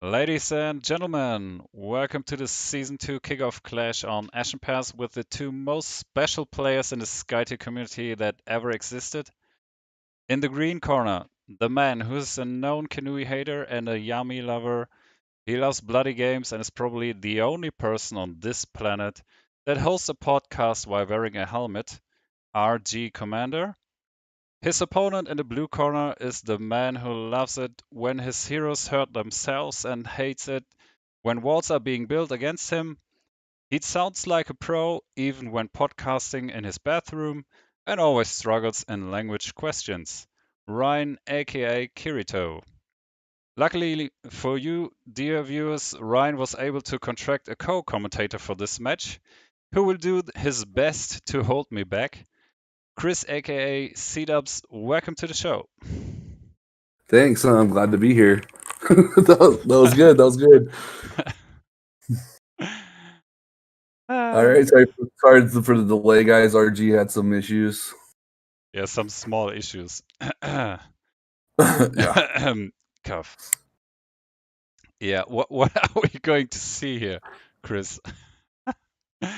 Ladies and gentlemen, welcome to the Season 2 Kickoff Clash on Ashen Pass with the two most special players in the SkyTier community that ever existed. In the green corner, the man who's a known Kanui hater and a Yami lover. He loves bloody games and is probably the only person on this planet that hosts a podcast while wearing a helmet, RGCommander. His opponent in the blue corner is the man who loves it when his heroes hurt themselves and hates it when walls are being built against him. He sounds like a pro even when podcasting in his bathroom and always struggles in language questions. Ryan, aka Kirito. Luckily for you, dear viewers, Ryan was able to contract a co commentator for this match who will do his best to hold me back. Chris, aka cdubs, welcome to the show. Thanks. I'm glad to be here. that was good. That was good. All right. Sorry for the delay, guys. RG had some issues. Yeah, some small issues. Yeah. Cough. Yeah, what are we going to see here, Chris? All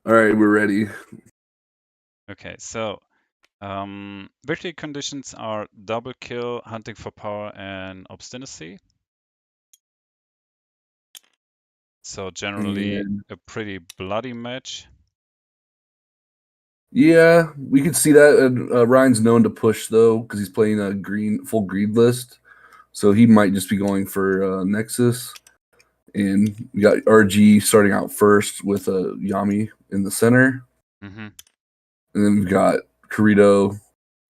right, we're ready. Okay, so victory conditions are double kill, hunting for power, and obstinacy. So generally a pretty bloody match. Yeah, we could see that. Ryan's known to push though because he's playing a full green list, so he might just be going for Nexus. And we got RG starting out first with a Yami in the center, Mm-hmm. and then we've got Kirito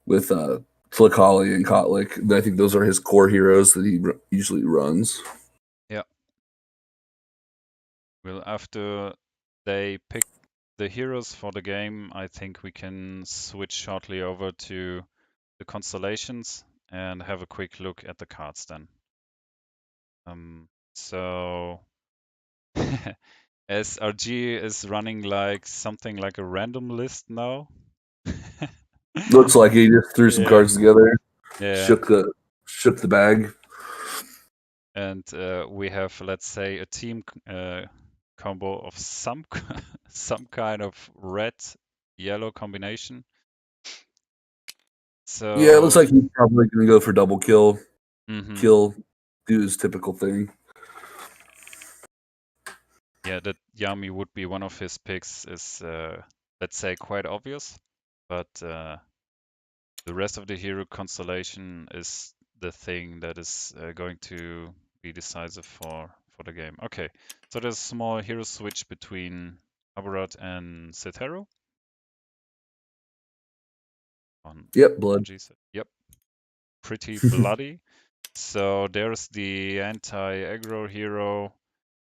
with Flickholly and Kotlik. I think those are his core heroes that he usually runs. Yeah. Well, after they pick the heroes for the game, I think we can switch shortly over to the constellations and have a quick look at the cards then. So as RG is running like something like a random list now. Looks like he just threw some cards together, Yeah. shook the bag. And we have, let's say, a team combo of some kind of red-yellow combination. So Yeah, it looks like he's probably going to go for double kill, mm-hmm. do his typical thing. Yeah, that Yami would be one of his picks is, let's say, quite obvious. But the rest of the hero constellation is the thing that is going to be decisive for the game. Okay, so there's a small hero switch between Aberrat and Setero. Yep, blood. Yep, pretty bloody. So there's the anti-aggro hero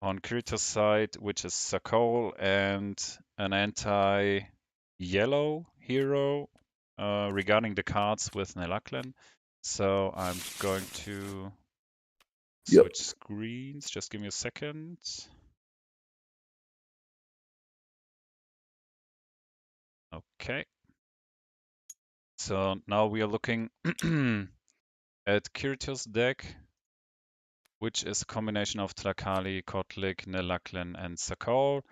on Kirito's side, which is Zaraghul, and an anti-yellow hero regarding the cards with Nelaklen. So I'm going to switch screens. Just give me a second. Okay. So now we are looking at Kirito's deck, which is a combination of Tlakali, Kotlik, Nelaklen, and Zaraghul.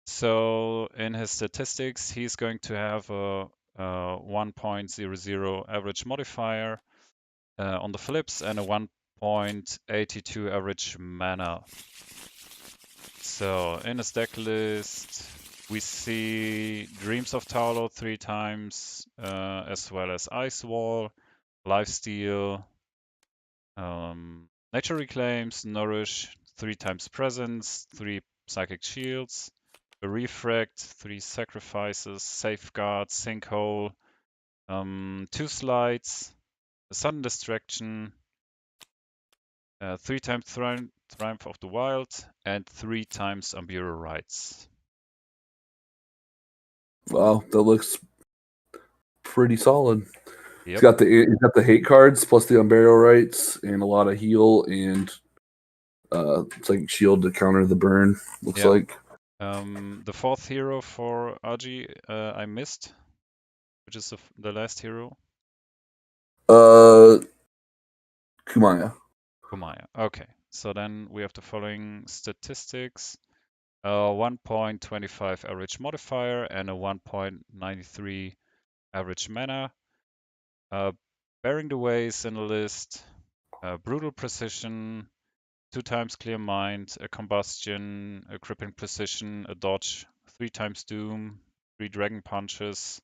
So in his statistics, he's going to have a 1.00 average modifier on the flips and a 1.82 average mana. So in his deck list, we see Dreams of Taulo 3 times, as well as Ice Wall, Lifesteal, Nature Reclaims, Nourish, 3 times Presence, 3 Psychic Shields, a Refract, 3 Sacrifices, Safeguard, Sinkhole, 2 Slides, a Sudden Distraction, 3 times Triumph of the Wild, and 3 times Ambura Rites. Wow, that looks pretty solid. Yep. He's got the hate cards plus the Unburial Rights and a lot of heal and it's like shield to counter the burn. Looks like. The fourth hero for RG I missed, which is the last hero. Kumaya. Kumaya. Okay, so then we have the following statistics. 1.25 average modifier and a 1.93 average mana. Bearing the ways in the list. Brutal precision, 2 times clear mind, a combustion, a crippling precision, a dodge, 3 times doom, 3 dragon punches,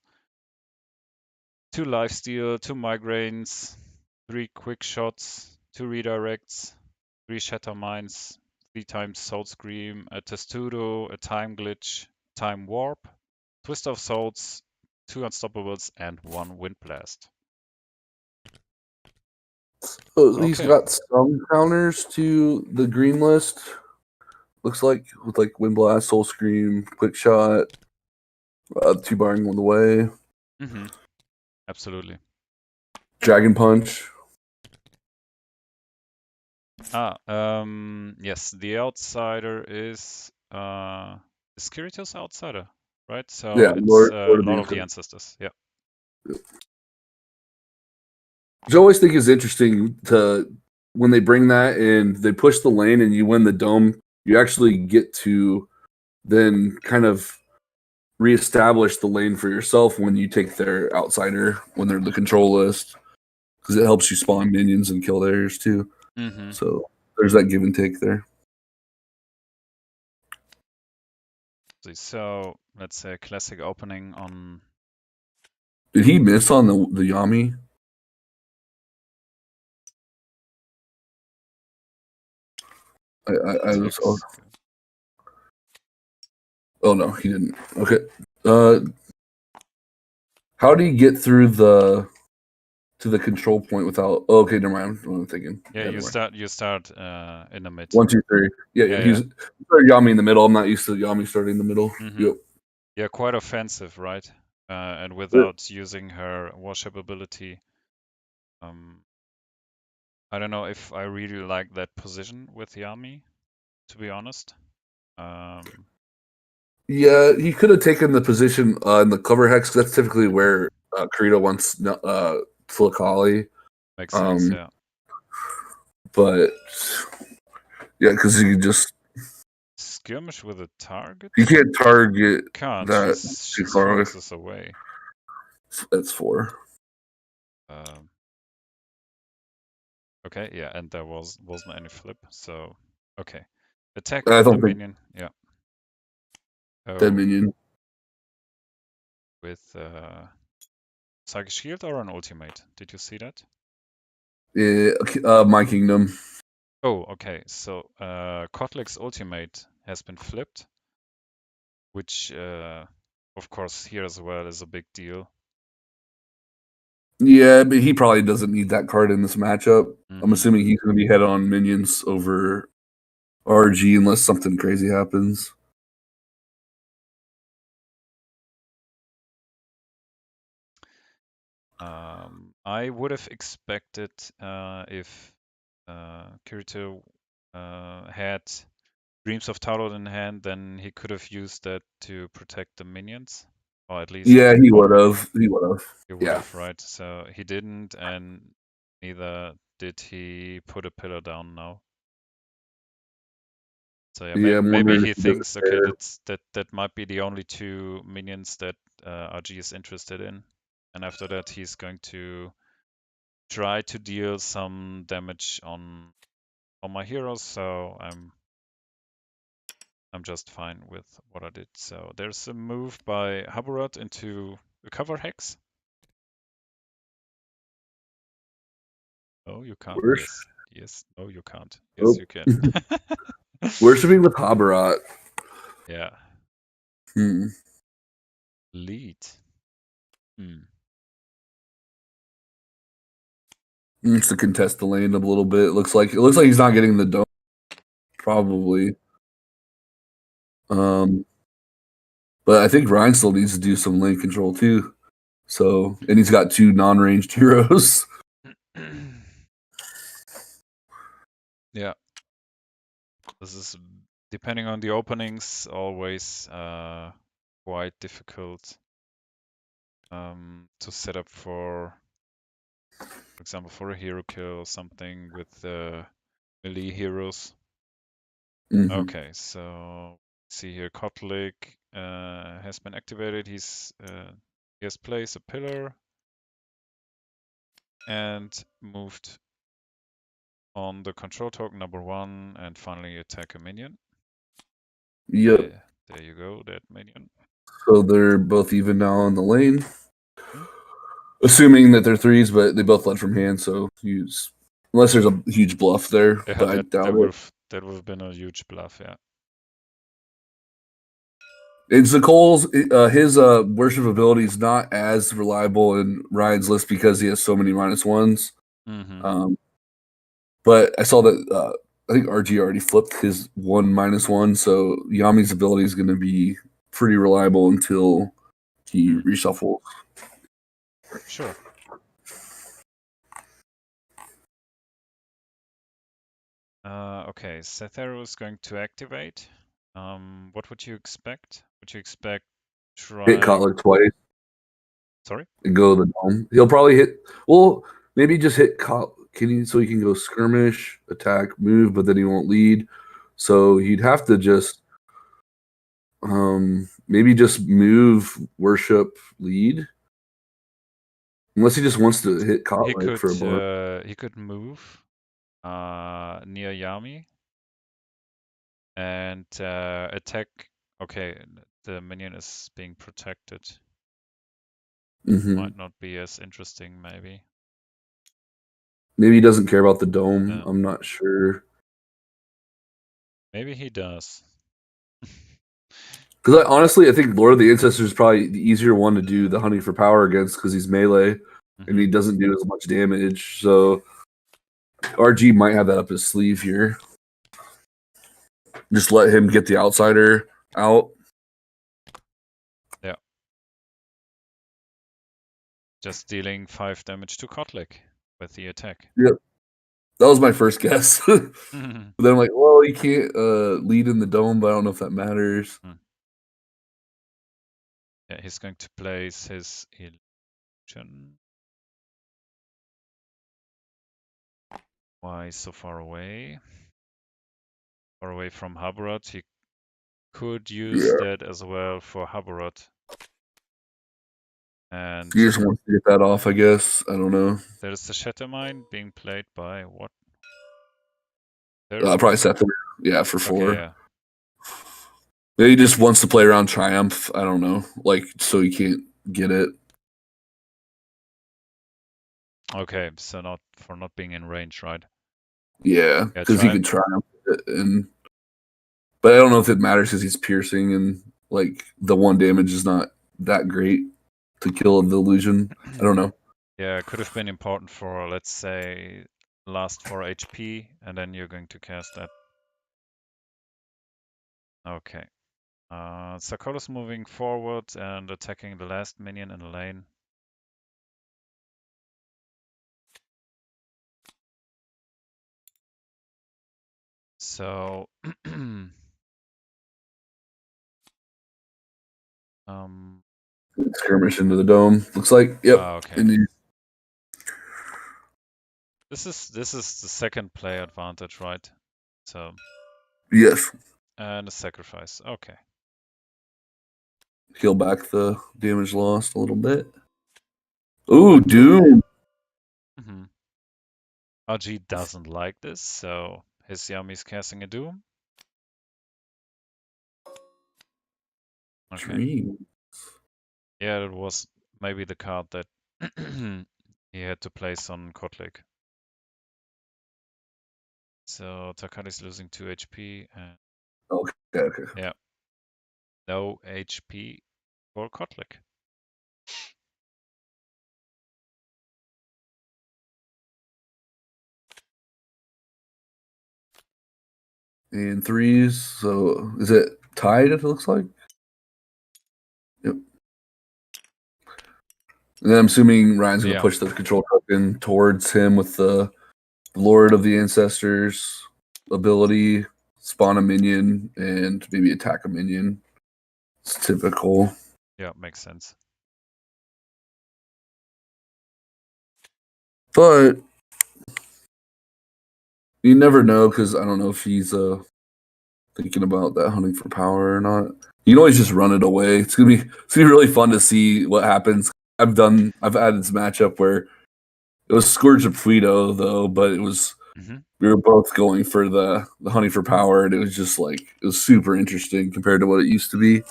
2 lifesteal, 2 migraines, 3 quick shots, 2 redirects, 3 shatter minds, 3 times soul scream, a testudo, a time glitch, time warp, twist of souls, 2 unstoppables, and 1 wind blast. Oh, he's Okay. got some counters to the green list. Looks like with like Wind Blast, Soul Scream, Quick Shot, 2 barring on the way, Absolutely. Dragon Punch. Yes, the outsider is Kirito's outsider, right? So Yeah, it's a Lord of the lot of the Ancestors. ancestors. Yeah. Which I always think is interesting to when they bring that and they push the lane and you win the dome, you actually get to then kind of reestablish the lane for yourself when you take their outsider when they're the control list because it helps you spawn minions and kill theirs too. Mm-hmm. So there's that give and take there. So let's say a classic opening on. Did he miss on the Yami? I was. Oh no, he didn't. Okay. How do you get through to the control point without? Oh, okay, never mind. I'm thinking. Yeah, you never start in the mid. 1, 2, 3. Yeah, Yeah, He's Yami in the middle. I'm not used to Yami starting in the middle. Mm-hmm. Yep. Yeah, quite offensive, right? And without using her worship ability. I don't know if I really like that position with Yami, to be honest. Yeah, he could have taken the position in the cover hex. 'Cause that's typically where Kirito wants Fulicali. Makes sense, yeah. But yeah, because you just Skirmish with a target? you can't target Can't. that too She's far away. focuses away. That's 4. Okay, yeah, and there wasn't any flip, so okay. Attack I with the don't think minion, yeah. dead Oh, minion. with Psychic Shield or an ultimate? Did you see that? Yeah, My Kingdom. Oh, okay. So Kotlik's ultimate has been flipped, which of course here as well is a big deal. Yeah, but he probably doesn't need that card in this matchup. I'm Mm-hmm. assuming he's going to be head on minions over RG unless something crazy happens. I would have expected if Kirito had Dreams of Tarot in hand, then he could have used that to protect the minions, or at least Yeah, he would have. He would have. he would Yeah. have, right? So he didn't, and neither did he put a pillar down now. So yeah, Yeah, I'm maybe wondering he if he does thinks, it okay, there. that might be the only 2 minions that RG is interested in, and after that he's going to try to deal some damage on my heroes. So I'm just fine with what I did. So there's a move by Haburat into a cover hex. No, you can't. Worse. Yes. Yes. No, you can't. Oh. Yes, you can. Worshipping with Habarat. Yeah. Lead. Needs to contest the lane a little bit. It looks like he's not getting the dome. Probably. But I think Ryan still needs to do some lane control too. So, and he's got 2 non-ranged heroes. Yeah. This is, depending on the openings, always quite difficult to set up for example, for a hero kill or something with melee heroes. Mhm. Okay, so see here, Kotlik has been activated. He has placed a pillar and moved on the control token number 1 and finally attack a minion. Yep. Yeah, there you go, that minion. So they're both even now on the lane. Hmm? Assuming that they're threes, but they both led from hand, so use unless there's a huge bluff there, Yeah, but I doubt it. that would have been a huge bluff, yeah. And Zakol's his worship ability is not as reliable in Ryan's list because he has so many -1s. Mm-hmm. But I saw that I think RG already flipped his 1 -1, so Yami's ability is going to be pretty reliable until he reshuffles. Sure. Okay, Cethero is going to activate. What would you expect? Would you expect Hit trying... Kotler twice. Sorry? And go to the dome. He'll probably hit. Well, maybe just hit. So he can go skirmish, attack, move, but then he won't lead. So he'd have to just maybe just move, worship, lead. Unless he just wants to hit Kotlik for a bar. He could move near Yami and attack. Okay, the minion is being protected. Might not be as interesting, maybe. Maybe he doesn't care about the dome. Yeah. I'm not sure. Maybe he does. Because honestly, I think Lord of the Ancestors is probably the easier one to do the hunting for power against because he's melee and he doesn't do as much damage. So RG might have that up his sleeve here. Just let him get the outsider out. Yeah. Just dealing 5 damage to Kotlik with the attack. Yep. That was my first guess. But then I'm like, well, you can't lead in the dome, but I don't know if that matters. Yeah, he's going to place his illusion. Why so far away? Far away from Haburat. He could use that as well for Haburat. And he just wants to get that off, I guess. I don't know. There's the Shatter Mine being played by what? Probably Seth. Yeah, for 4. Okay, yeah. Maybe he just wants to play around Triumph. I don't know. Like, so he can't get it. Okay, so not being in range, right? Yeah, because he can Triumph it. But I don't know if it matters because he's piercing and like the 1 damage is not that great to kill the illusion. I don't know. Yeah, it could have been important for, let's say, last 4 HP, and then you're going to cast that. Okay. Sarkolos moving forward and attacking the last minion in the lane. So, skirmish into the dome. Looks like, yep. Okay. This is the second play advantage, right? So. Yes. And a sacrifice. Okay. Heal back the damage lost a little bit. Ooh, Doom. RG doesn't like this, so his Yami's casting a Doom. Okay. Dream. Yeah, it was maybe the card that he had to place on Kotlik. So Takari's losing 2 HP and Okay. Yeah. No HP for Kotlik. And 3s. So is it tied? It looks like. Yep. And then I'm assuming Ryan's going to push the control token towards him with the Lord of the Ancestors ability, spawn a minion, and maybe attack a minion. It's typical. Yeah, makes sense. But You never know because I don't know if he's thinking about that hunting for power or not. You can always just run it away. It's gonna be really fun to see what happens. I've had this matchup where it was Scourge of Fuito though, but it was we were both going for the hunting for power, and it was just like it was super interesting compared to what it used to be,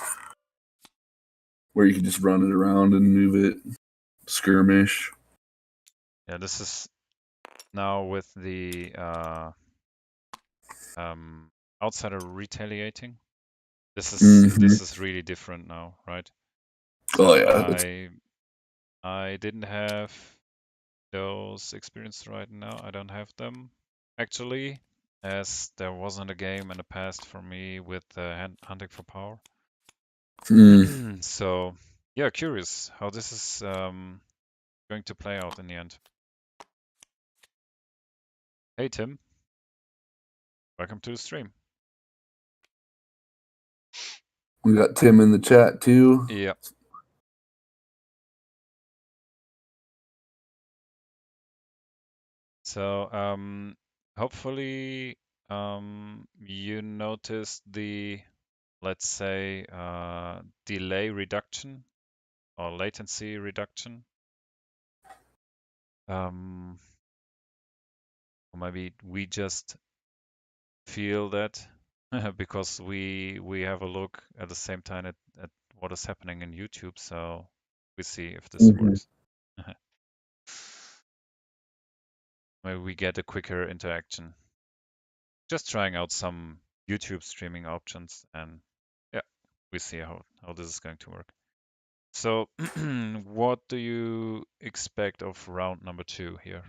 where you could just run it around and move it, skirmish. Yeah, this is now with the outsider retaliating. This is really different now, right? So Oh yeah, I didn't have those experiences right now. I don't have them actually, as there wasn't a game in the past for me with hunting for power. So yeah, curious how this is going to play out in the end. Hey Tim, welcome to the stream. we got Tim in the chat too. Yeah. So hopefully you noticed the, let's say, delay reduction or latency reduction. Or maybe we just feel that because we have a look at the same time at what is happening in YouTube, so we see if this works. Maybe we get a quicker interaction. Just trying out some YouTube streaming options, and yeah, we see how this is going to work. So what do you expect of round number 2 here,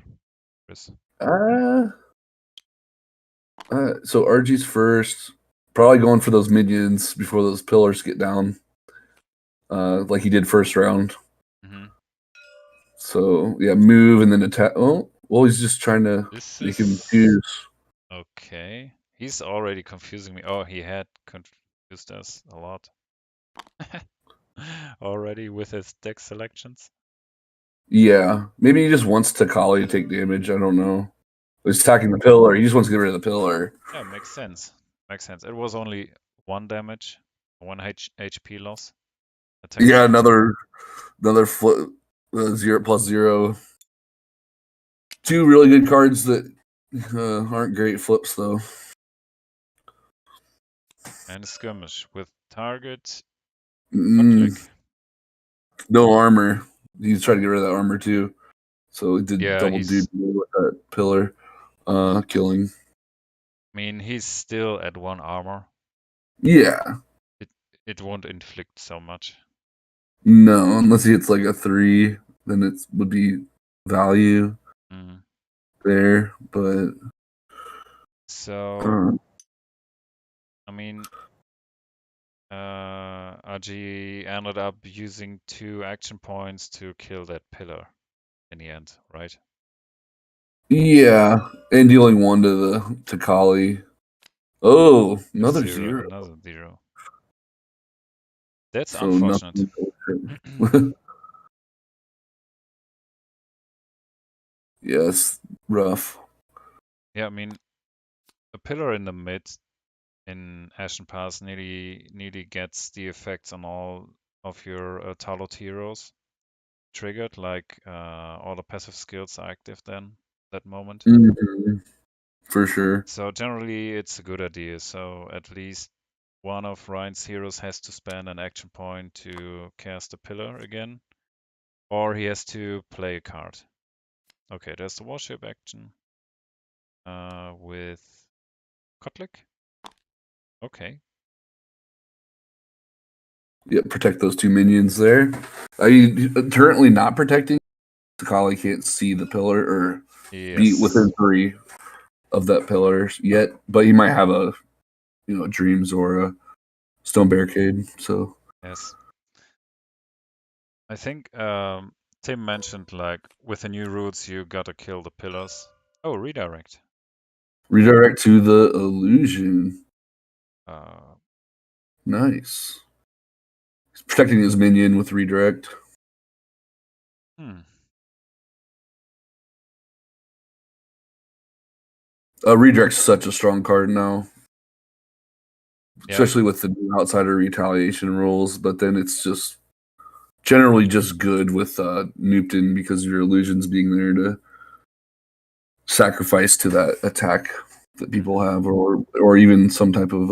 Chris? So RG's first, probably going for those minions before those pillars get down, like he did first round. So yeah, move and then attack. Oh, well, he's just trying to make him choose. Okay, he's already confusing me. Oh, he had confused us a lot already with his deck selections. Yeah, maybe he just wants Takali to take damage. I don't know. He's attacking the pillar. He just wants to get rid of the pillar. Yeah, makes sense. Makes sense. It was only 1 damage, 1 HP loss. Yeah, another flip, 0+0. Two really good cards that aren't great flips though. And a skirmish with target. No armor. He's trying to get rid of that armor too. So he did double duty with that pillar killing. I mean, he's still at 1 armor. Yeah. It won't inflict so much. No, unless he hits like a 3, then it would be value there. But so I mean, RG ended up using 2 action points to kill that pillar in the end, right? Yeah, and dealing 1 to Kali. Oh, another 0. Another 0. That's so unfortunate. Yes, rough. Yeah, I mean, a pillar in the mid in Ashen Pass nearly gets the effects on all of your Talot heroes triggered, like all the passive skills are active then that moment. For sure. So generally it's a good idea. So at least one of Ryan's heroes has to spend an action point to cast a pillar again, or he has to play a card. Okay, there's the warship action with Kotlik. Okay. Yeah, protect those 2 minions there. Are you currently not protecting? Kali can't see the pillar or be within 3 of that pillar yet, but he might have a Dreams or a Stone Barricade. So yes, I think Tim mentioned like with the new routes you gotta kill the pillars. Oh, redirect. Redirect to the illusion. Nice. He's protecting his minion with redirect. Redirect's such a strong card now, Yeah. especially with the new outsider retaliation rules. But then it's just generally just good with Newton because your illusions being there to sacrifice to that attack that people have, or even some type of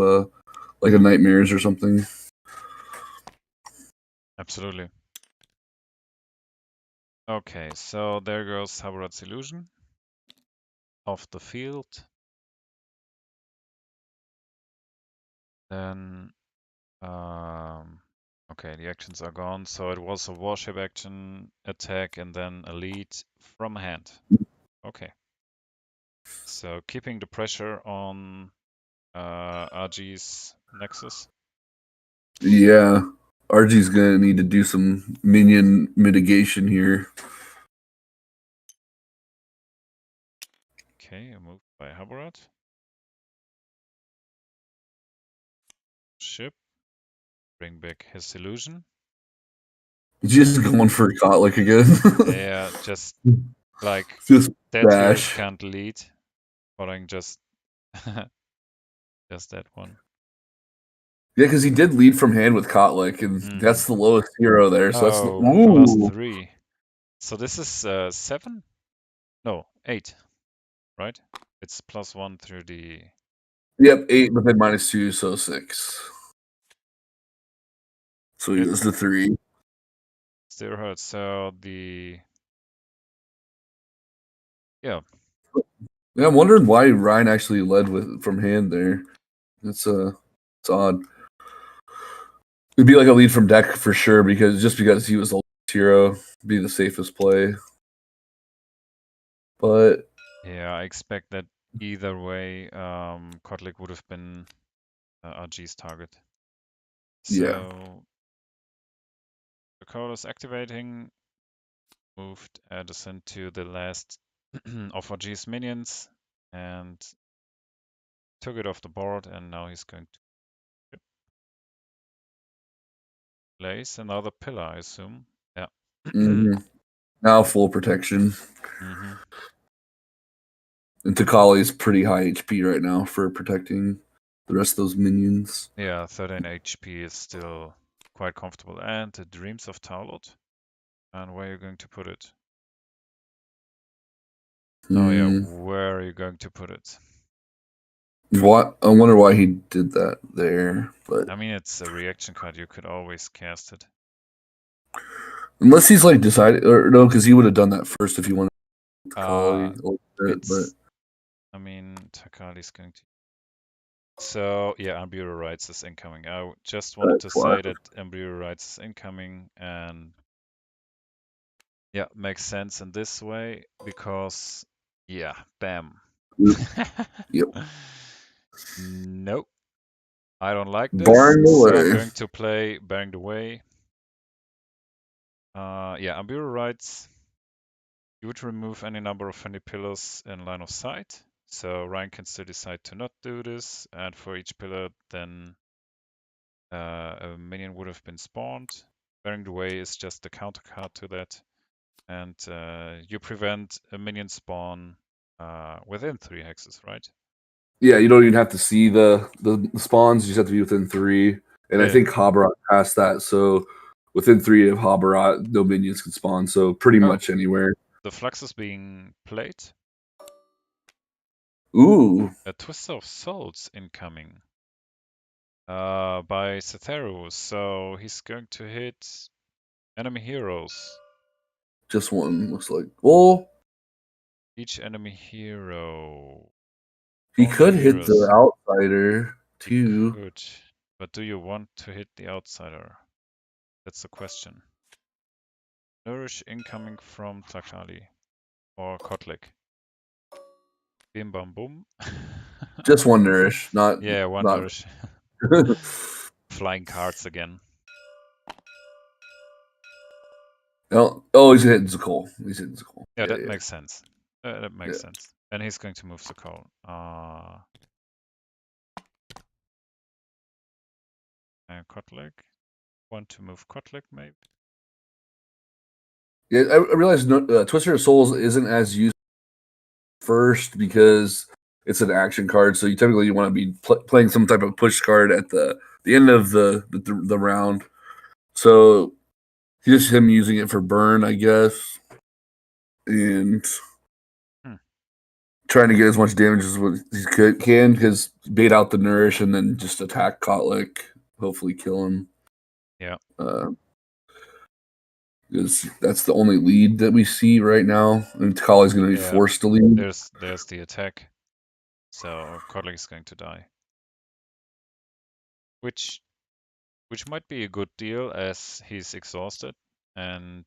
like a nightmares or something. Absolutely. Okay, so there goes Haburat's illusion off the field. Then, okay, the actions are gone. So it was a warship action, attack, and then a lead from hand. Okay. So keeping the pressure on RG's Nexus. Yeah, RG's gonna need to do some minion mitigation here. Okay, a move by Haburat. Ship. Bring back his illusion. Just going for Kotlik again. Yeah, just like just that heroes bash. can't lead. Following just just that one. Yeah, because he did lead from hand with Kotlik, and that's the lowest hero there. So that's +3. So this is 7? No, 8, right? It's +1 through the. Yep, 8, but then -2, so 6. So he goes to 3. Still hurts. So the. Yeah. Yeah, I'm wondering why Ryan actually led with from hand there. It's odd. It'd be like a lead from deck for sure because he was the last hero, be the safest play. But Yeah, I expect that either way, Kotlik would have been RG's target. yeah. So the call is activating. Moved Addison to the last of RG's minions and took it off the board, and now he's going to place another pillar, I assume. Yeah. Now full protection. Mm-hmm. And Takali is pretty high HP right now for protecting the rest of those minions. Yeah, 13 HP is still quite comfortable. And the Dreams of Taulot. And where are you going to put it? Oh yeah, where are you going to put it? What? I wonder why he did that there. But I mean, it's a reaction card. You could always cast it. unless he's like decided, or no, because he would have done that first if he wanted Takali. But I mean, Takali's going to. So yeah, Ambura Rights is incoming. I just wanted to say that Ambura Rights is incoming, and yeah, makes sense in this way because yeah, bam. Yep. Nope. I don't like this, Barring so away. I'm going to play Bang the Way. Yeah, Ambura Rights. You would remove any number of friendly pillars in line of sight. So Ryan can still decide to not do this, and for each pillar, then a minion would have been spawned. Bearing the Way is just a counter card to that, and you prevent a minion spawn within 3 hexes, right? Yeah, you don't even have to see the spawns. You just have to be within 3. And I think Habarat passed that, so within 3 of Habarat, no minions can spawn. So pretty much anywhere. The Flux is being played. Ooh. A Twister of Souls incoming by Cetheru. So he's going to hit enemy heroes. Just one, looks like. Well, Each enemy hero. he could hit the outsider too. He could, but do you want to hit the outsider? That's the question. Nourish incoming from Takali or Kotlik. Bim bam boom. Just one nourish, not yeah, one not... nourish. Flying cards again. Oh, he's hitting Zaraghul. Yeah, that makes sense. That makes sense. And he's going to move Zaraghul. And Kotlik. Want to move Kotlik, maybe? Yeah, I realize Twister of Souls isn't as used first because it's an action card, so you typically want to be playing some type of push card at the end of the round. So just him using it for burn, I guess, and trying to get as much damage as what he can, because bait out the nourish and then just attack Kotlik, hopefully kill him. Yeah. Because that's the only lead that we see right now, and Takali's going to be forced to lead. There's the attack, so Kotlik is going to die, which might be a good deal as he's exhausted and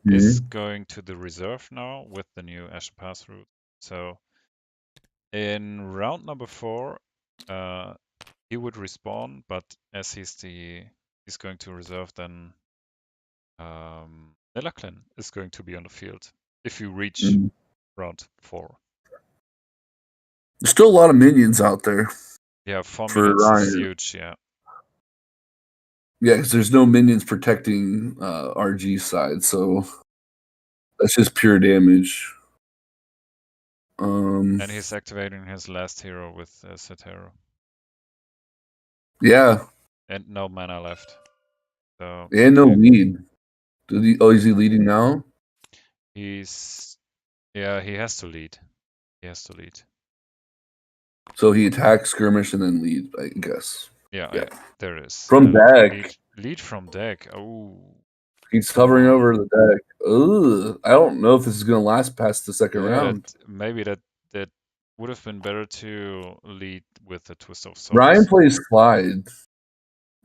is going to the reserve now with the new Ashen Pass route. So in round number 4, he would respawn, but as he's going to reserve, then Nilaklen is going to be on the field if you reach round 4. There's still a lot of minions out there. Yeah, 4 minutes is huge, yeah. Yeah, because there's no minions protecting RG's side, so that's just pure damage. And he's activating his last hero with Satero. Yeah. And no mana left. So, and no lead. Is he leading now? He has to lead. He has to lead. So he attacks, skirmish, and then lead, I guess. Yeah. There it is. From deck. Lead from deck. Oh. He's hovering over the deck. Ugh. I don't know if this is going to last past the second round. Maybe that would have been better to lead with the Twist of Souls. Ryan plays slide.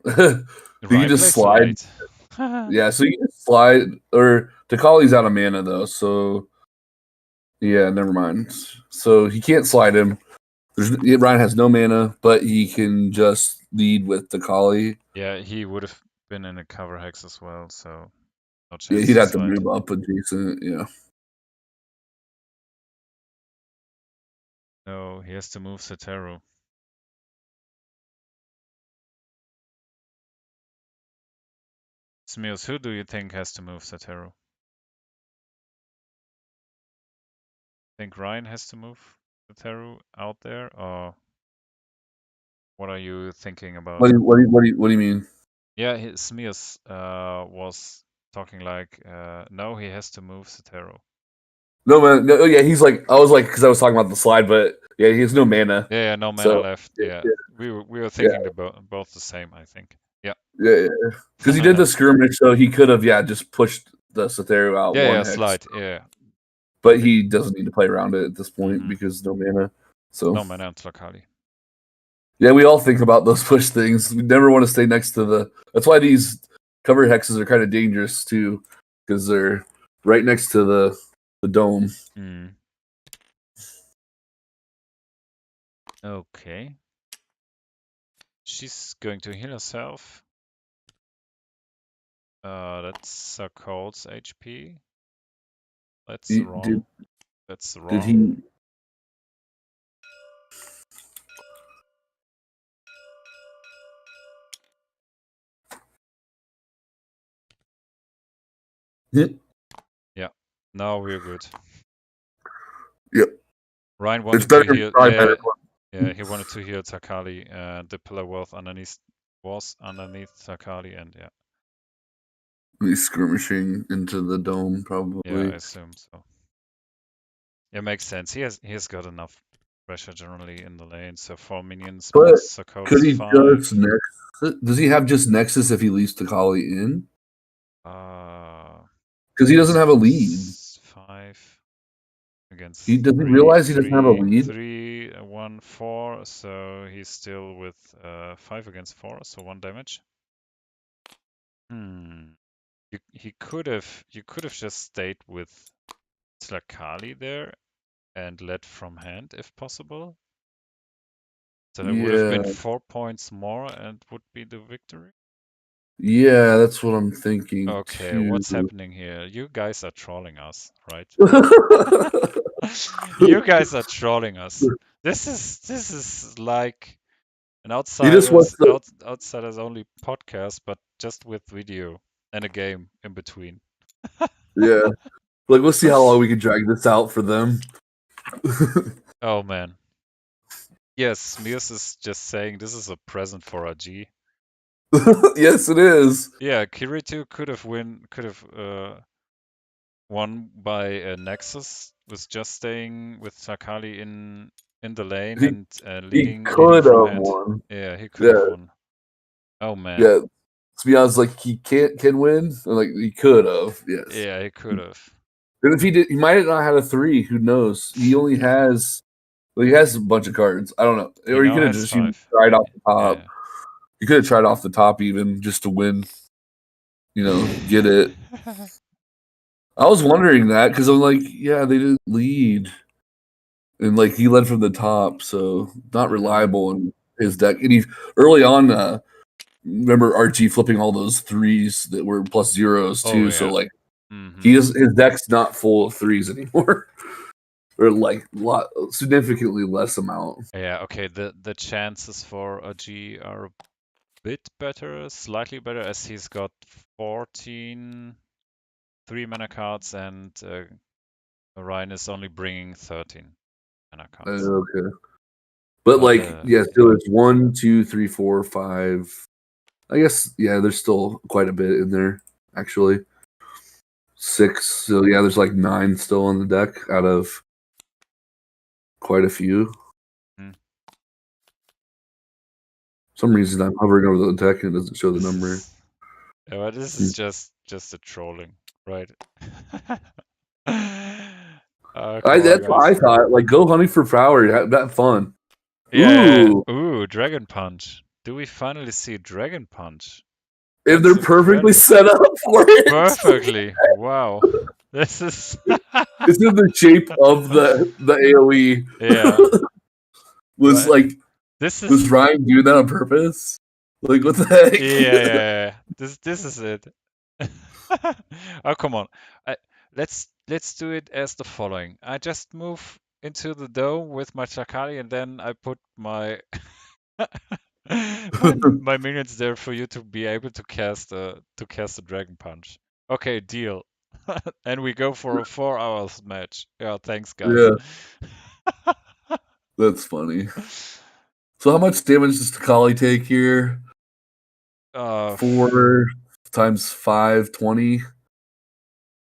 Ryan you just slide. Yeah, so you can slide. Or Takali's out of mana, though, so... Yeah, never mind. So he can't slide him. Ryan has no mana, but he can just lead with Takali. Yeah, he would have been in a cover hex as well, so no chance. Yeah, he'd have to move up adjacent, yeah. No, he has to move Satero. Smears, who do you think has to move Satero? Think Ryan has to move Satero out there, or what are you thinking about? What do you mean? Yeah, Smears was talking like, no, he has to move Satero. No, man. No, yeah, he's like, I was like, because I was talking about the slide, but yeah, he has no mana. Yeah, no mana left. Yeah. We were thinking both the same, I think. Yeah. Yeah. Because he did the skirmish, so he could have, just pushed the Satero out. Yeah, slide. Yeah. But he doesn't need to play around it at this point because no mana. So no mana on Tlakali. Yeah, we all think about those push things. We never want to stay next to the. That's why these cover hexes are kind of dangerous too, because they're right next to the dome. Okay. She's going to heal herself. That's Zaraghul's HP. That's wrong. That's wrong. Did he? Yeah. Now we're good. Yep. Ryan wanted to heal. Yeah, he wanted to heal Takali. The pillar was underneath Takali, and yeah. He's skirmishing into the dome, probably. Yeah, I assume so. It makes sense. He has got enough pressure generally in the lane, so 4 minions plus Zaraghul. Could he just Nexus? Does he have just Nexus if he leaves Takali in? Because he doesn't have a lead. 5 against. He doesn't realize he doesn't have a lead. 3, 1, 4. So he's still with 5 against 4, so 1 damage. You could have just stayed with Tlakali there and led from hand if possible. So it would have been 4 points more and would be the victory. Yeah, that's what I'm thinking. Okay, what's happening here? You guys are trolling us, right? You guys are trolling us. This is like an outsiders only podcast, but just with video and a game in between. Yeah. Like, we'll see how long we can drag this out for them. Oh man. Yes, Smears is just saying this is a present for RG. Yes, it is. Yeah, Kirito could have won by a Nexus, was just staying with Sakali in the lane He and he leading could from have mid. won. Yeah, he could have Yeah, won. Oh man. yeah. To be honest, like he can win. Like he could have. Yes. Yeah, he could have. And if he did, he might have not had a 3. Who knows? He only has. Well, he has a bunch of cards. I don't know. He Or he now could have has just even 5. tried off the top. Yeah. He could have tried off the top even just to win. Get it. I was wondering that because I'm like, yeah, they didn't lead, and like he led from the top, so not reliable in his deck. And he early on, remember RG flipping all those 3s that were plus 0s Oh too. So yeah. like Mm-hmm. his deck's not full of 3s anymore, or like significantly less amount. Yeah, okay, the chances for RG are a bit better, slightly better, as he's got 14 3-mana cards and Orion is only bringing 13 mana cards. Okay, but But like yeah, so it's 1, 2, 3, 4, 5. I guess yeah, there's still quite a bit in there actually. 6. So yeah, there's like 9 still on the deck out of quite a few. Hmm. For some reason I'm hovering over the deck and it doesn't show the number. Yeah, but this is just a trolling, right? Come on, That's what I guys. thought. Like, go hunting for power. Have that fun. Yeah. Ooh, Ooh, Dragon Punch. Do we finally see Dragon Punch? if they're That's perfectly incredible. set up for it. Perfectly. Wow. This is It's in the shape of the AOE. yeah. Was Right. like This was is Ryan doing that on purpose? Like what the heck? yeah. This is it. Oh, come on. Let's do it as the following. I just move into the dome with my Chakali and then I put my my minions there for you to be able to cast a Dragon Punch. Okay, deal. And we go for a 4 hours match. Yeah, thanks guys. Yeah, that's funny. So how much damage does Takali take here? 4 times 5, 20.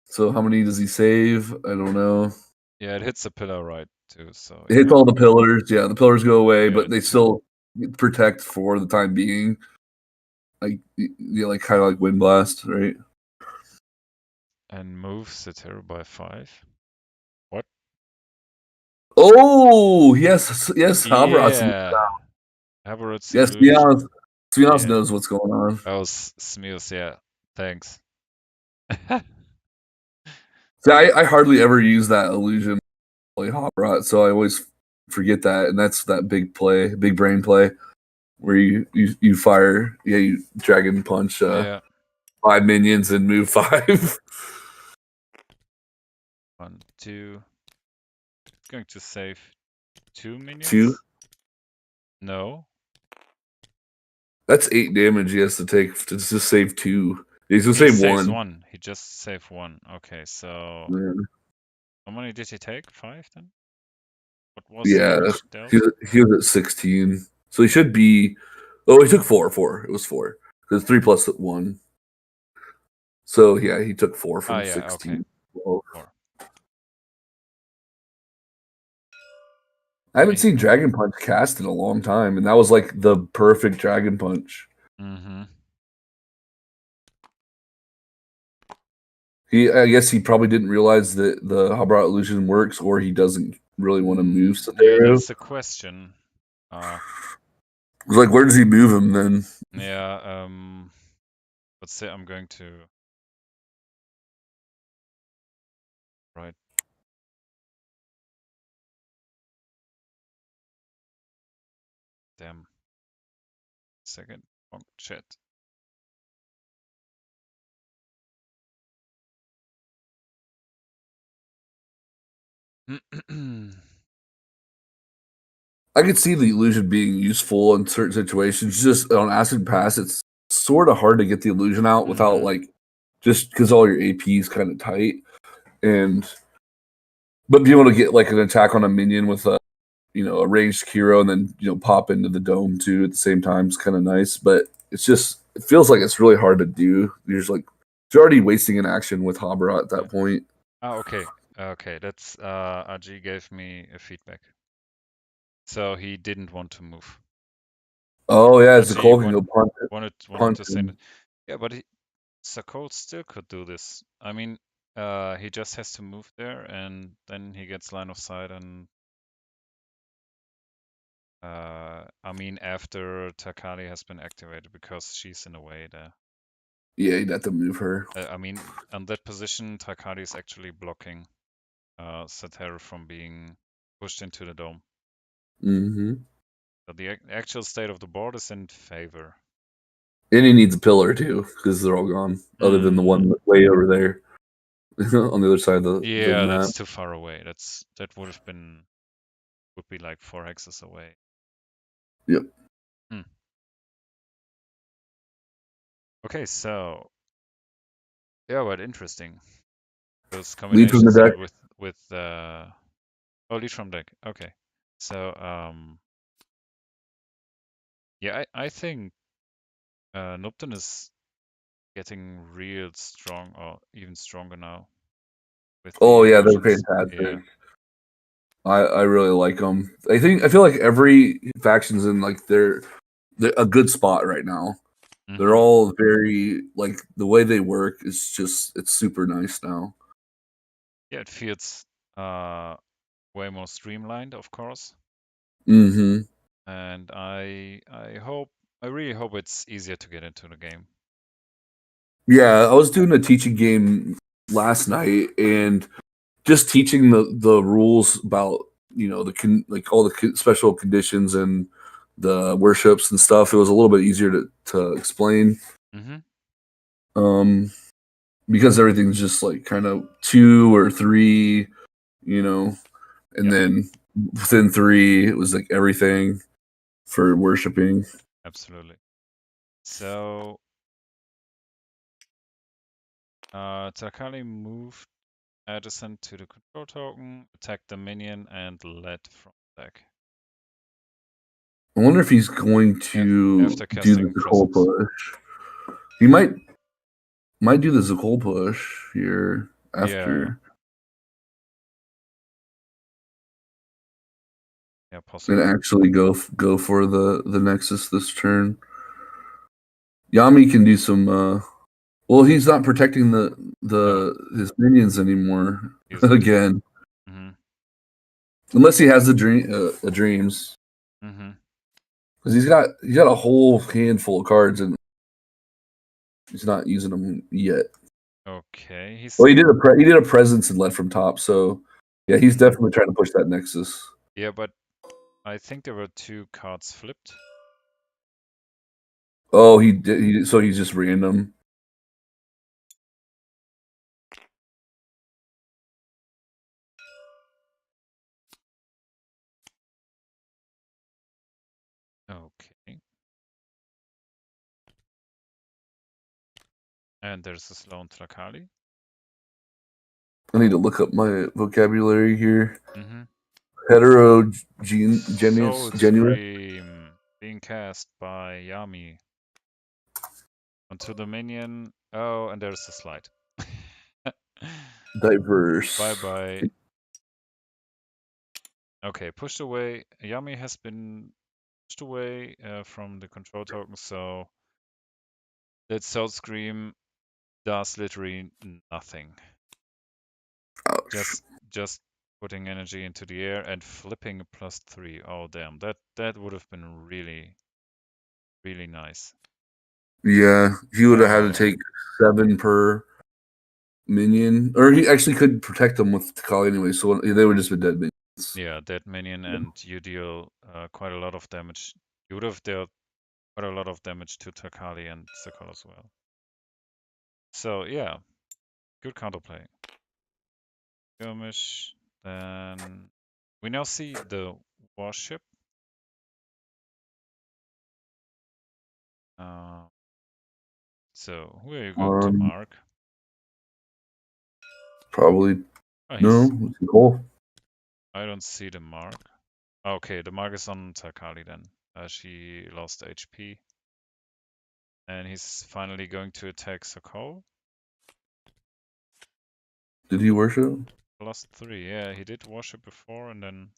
So how many does he save? I don't know. Yeah, it hits the pillar right too, so It hits yeah. all the pillars. Yeah, the pillars go away, Yeah, but they still protect for the time being. Like like kind of like wind blast, right? and moves the terror by 5. What? Oh yes, yes, Habrats. Yeah. Havertz Yes, illusion. Spianos Yeah. knows what's going on. Oh, Smears, yeah. Thanks. See, I hardly ever use that illusion like Habrat, so I always forget that, and that's that big play, big brain play, where you fire, you dragon punch Yeah. 5 minions and move 5. 1, 2. Going to save 2 minions? 2. No. That's 8 damage he has to take to just save 2. He's gonna He save saves 1. 1. He just saved 1. Okay, so how many did he take? 5 then? What was the Yeah, damage dealt? he was at 16, so he should be. Oh, he took 4. 4. It was 4 because 3 plus 1. So yeah, he took 4 from Yeah, 16. okay. Well, 4. I haven't seen Dragon Punch cast in a long time, and that was like the perfect Dragon Punch. Mm-hmm. I guess he probably didn't realize that the Habrat illusion works, or he doesn't really want to move Yeah, Sotero. that's the question. Like, where does he move him then? Yeah, let's say I'm going to right. Damn. Second. Oh, shit. I could see the illusion being useful in certain situations. Just on Acid Pass, it's sort of hard to get the illusion out without like just because all your AP is kind of tight, but be able to get like an attack on a minion with a a ranged hero and then pop into the dome too at the same time is kind of nice. But it feels like it's really hard to do. You're already wasting an action with Habra at that Yeah. point. Okay. Okay. That's RG gave me a feedback. So he didn't want to move. Oh yeah, RG Zaraghul can go wanted punch to send him. it. Yeah, but Zaraghul still could do this. I mean, he just has to move there, and then he gets line of sight. And I mean, after Takali has been activated, because she's in the way there. Yeah, you'd have to move her. I mean, on that position, Takali is actually blocking Sataru from being pushed into the dome. Mm-hmm. So the actual state of the board is in favor. And he needs a pillar too, because they're all gone, other than the one way over there on the other side of the Yeah, map. that's too far away. That would be like 4 hexes away. Yep. Hmm. Okay, so yeah, but interesting. Those Lead from the combinations deck. here with oh, lead from deck. Okay. So yeah, I think Nupton is getting real strong, or even stronger now with the Oh yeah, they're illusions. fantastic. Yeah. I really like them. I feel like every faction's in like they're a good spot right now. They're Mm-hmm. all very like the way they work is just it's super nice now. Yeah, it feels uh way more streamlined, of course. Mm-hmm. And I really hope it's easier to get into the game. Yeah, I was doing a teaching game last night and just teaching the rules about like all the special conditions and the worships and stuff. It was a little bit easier to explain Mm-hmm. um because everything's just like kind of 2 or 3, you know, and Yep, then within 3 it was like everything for worshiping. absolutely. So Takali moved adjacent to the control token, attacked the minion, and led from deck. I wonder if he's going to After do the casting Zaraghul Presence. push. He might do the Zaraghul push here Yeah, after yeah, and possibly. actually go for the Nexus this turn. Yami can do some. Well, he's not protecting No, the his minions anymore he isn't. again, Mm-hmm. unless he has the dreams, Mm-hmm. because he's got a whole handful of cards and he's not using them yet. Okay, Well, he did a presence and led from top, so yeah, he's mm-hmm. definitely trying to push that Nexus. Yeah, but I think there were 2 cards flipped. Oh, he did. So he's just random. Okay. And there's a Sloan Trakali. I need to look up my vocabulary here. Mm-hmm. Heterogeneous, Soul genuine. Scream being cast by Yami onto the minion. Oh, and there's a slide. Bye Diverse. bye. Okay, pushed away. Yami has been pushed away from the control token, so that Soul Scream does literally nothing. Ouch. Just putting energy into the air and flipping a +3. Oh damn, that would have been really really nice. Yeah, he would have had to Oh take 7 per minion, or he actually could protect them with Takali anyway. So they would just be dead minions. yeah, dead minion, and you deal quite a lot of damage. You would have dealt quite a lot of damage to Takali and Sakal as well. So yeah, good counterplay. Skirmish. Then we now see the warship. Uh, so who are you going to Um, mark? probably Oh, no. he's. Cool. I don't see the mark. Okay, the mark is on Takali then. She lost HP. And he's finally going to attack Zaraghul. Did he worship? +3. Yeah, he did worship before and then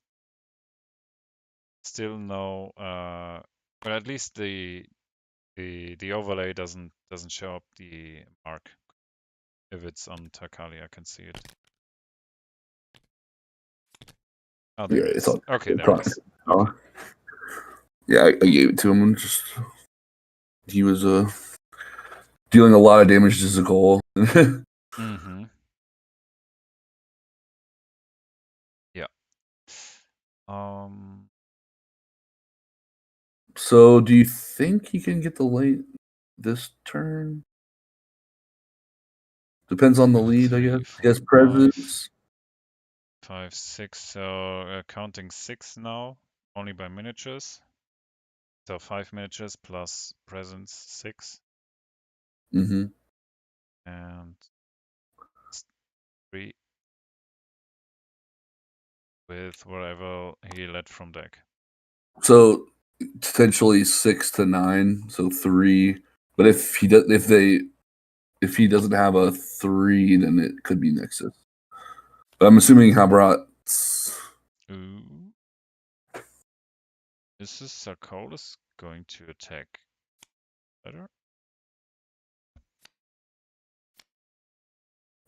still no but at least the overlay doesn't show up the mark. If it's on Takali, I can see it. Oh, there Yeah, it it's is. all. Okay, there it is. Okay. Yeah, I gave it to him. And just he was dealing a lot of damage to Zaraghul. Mm-hmm. Yeah. So, do you think he can get the late this turn? Depends on the lead, I guess. He has presence. 5, 6. So counting 6 now, only by miniatures. So 5 miniatures plus presence 6. Mm-hmm. And 3 with whatever he led from deck. So potentially 6 to 9, so 3. But if he doesn't have a 3, then it could be Nexus. But I'm assuming Habrat's. Ooh. Is this Zaraghul going to attack better?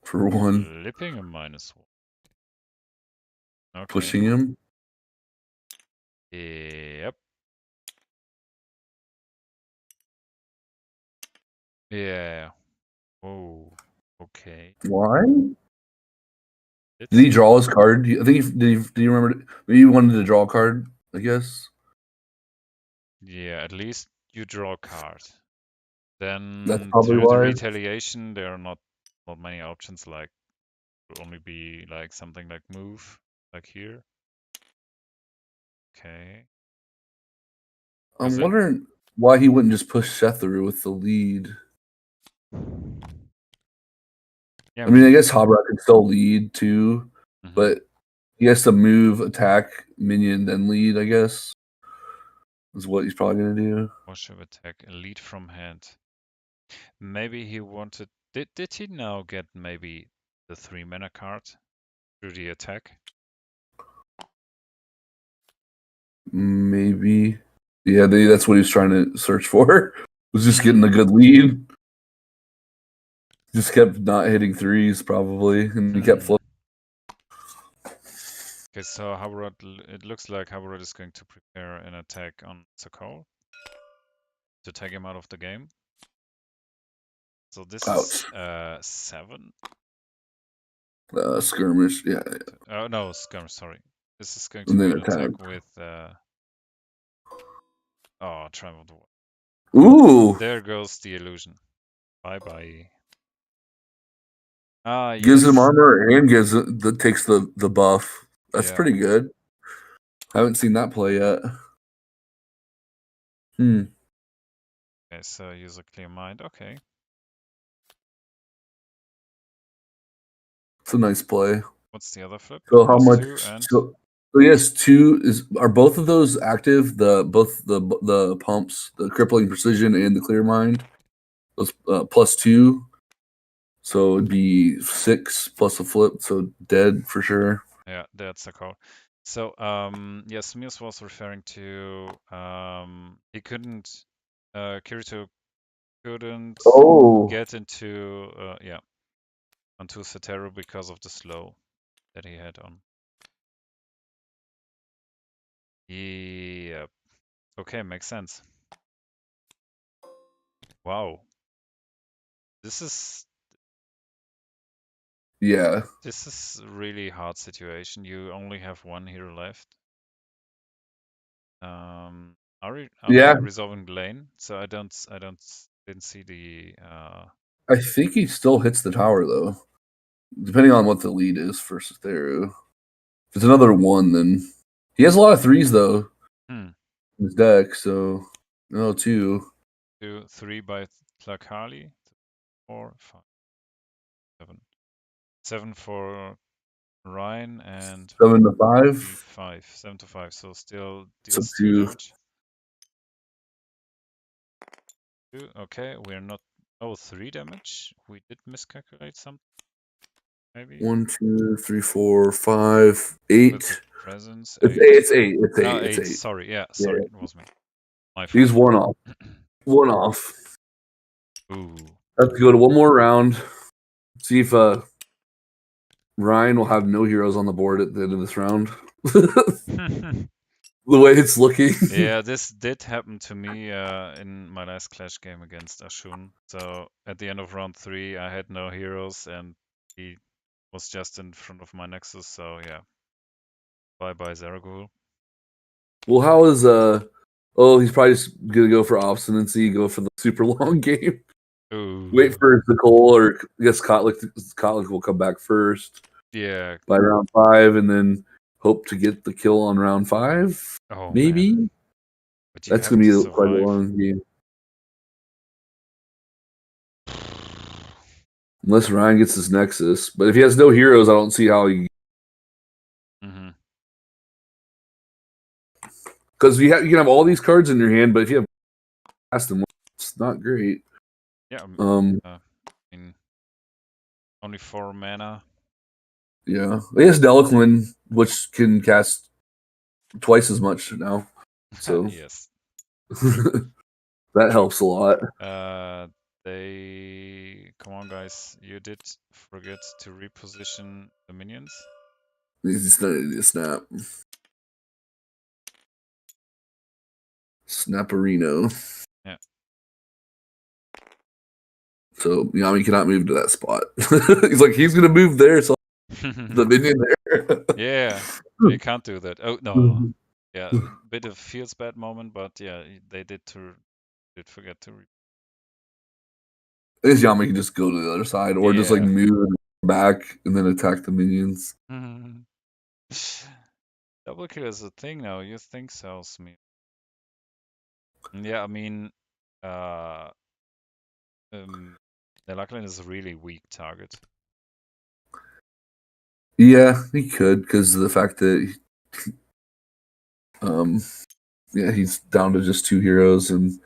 For one, Flipping a -1. Okay. pushing him. Yep. Yeah. Oh. Okay. Why? It's Did he draw his card? I think did you remember? Maybe he wanted to draw a card, I guess. yeah, at least you draw a card. That's Then probably to the why. retaliation, there are not many options. Like, will only be like something like move, like here. Okay. I'm Then, wondering why he wouldn't just push Sethru with the lead. yeah, I mean, I guess Habrat can still lead too, mhm. but he has to move, attack, minion, then lead, I guess. Is what he's probably gonna do. Worship attack, elite from hand. Maybe he wanted. Did he now get maybe the 3 mana card through the attack? Maybe. Yeah, that's what he's trying to search for. Was just getting a Hmm. good lead. Just kept not hitting threes, probably, and he kept floating. Okay, so Havrod, it looks like Havrod is going to prepare an attack on Zaraghul to take him out of the game. So this is Ouch. 7. Skirmish, yeah. Oh no, skirmish. Sorry. This is going to And be then an attack. attack with. Oh, Triumph of the World. Ooh, There goes the illusion. Bye bye. Ah, gives him yes. armor and takes the buff. That's Yeah. pretty good. Haven't seen that play yet. Okay, so use a clear mind. Okay. It's a nice play. What's the other flip? So how much? +2 and So yes, are both of those active? Both the pumps, the crippling precision and the clear mind. Those +2. So it'd be 6 plus a flip. So dead for sure. yeah, that's a call. So yes, Mios was referring to he couldn't Kirito couldn't Oh, get into yeah, onto Sotero because of the slow that he had on. Yeah. Okay, makes sense. Wow. This is yeah. a really hard situation. You only have one hero left. Are Yeah. they resolving the lane? So I didn't see the I think he still hits the tower though, depending on what the lead is for Cytheru. If it's another 1, then he has a lot of 3s though in his deck. So no 2. 2, 3 by Tlakali, 4, 5, 7. 7 for Ryan and 7 to 5. 5. 7 to 5. So still So deals 2 2. damage. 2. Okay, we're not. Oh, 3 damage. We did miscalculate something. Maybe 1, 2, 3, 4, 5, 8. with the presence. It's 8. 8. It's 8. It's 8. No, It's 8. 8. Sorry. Yeah, Yeah. sorry. It was me. My fault. He's 1 off. 1 off. Ooh. Let's go to one more round. See if Ryan will have no heroes on the board at the end of this round. The way it's looking. Yeah, this did happen to me in my last Clash game against Ashun. So at the end of round 3, I had no heroes and he was just in front of my Nexus. So yeah, bye bye Zaraghul. Well, how is oh, he's probably just gonna go for obstinacy, go for the super long game. Ooh. Wait for Nicole, or I guess Kotlik will come back first. Yeah. By round 5, and then hope to get the kill on round 5. Oh Maybe. man. But you That's have gonna to be quite a survive. long game. Unless Ryan gets his Nexus. But if he has no heroes, I don't see how he. Mm-hmm. Because you can have all these cards in your hand, but if you have cast them, it's not great. Yeah. I mean, only 4 mana. Yeah. He has Delaquin, which can cast twice as much now. So Yes. that helps a lot. Come on, guys. You did forget to reposition the minions. He's just not a snap. Snapperino. Yeah. So Yami cannot move to that spot. He's like, he's gonna move there, so the minion there. Yeah, you can't do that. Oh no. Yeah, a bit of feels bad moment, but yeah, they did forget to. I guess Yami can just go to the other side, or just like Yeah. move back and then attack the minions. Double kill is a thing now. You think so, Smith? Yeah, I mean, uh, the Lachlan is a really weak target. Yeah, he could because of the fact that, yeah, he's down to just 2 heroes, and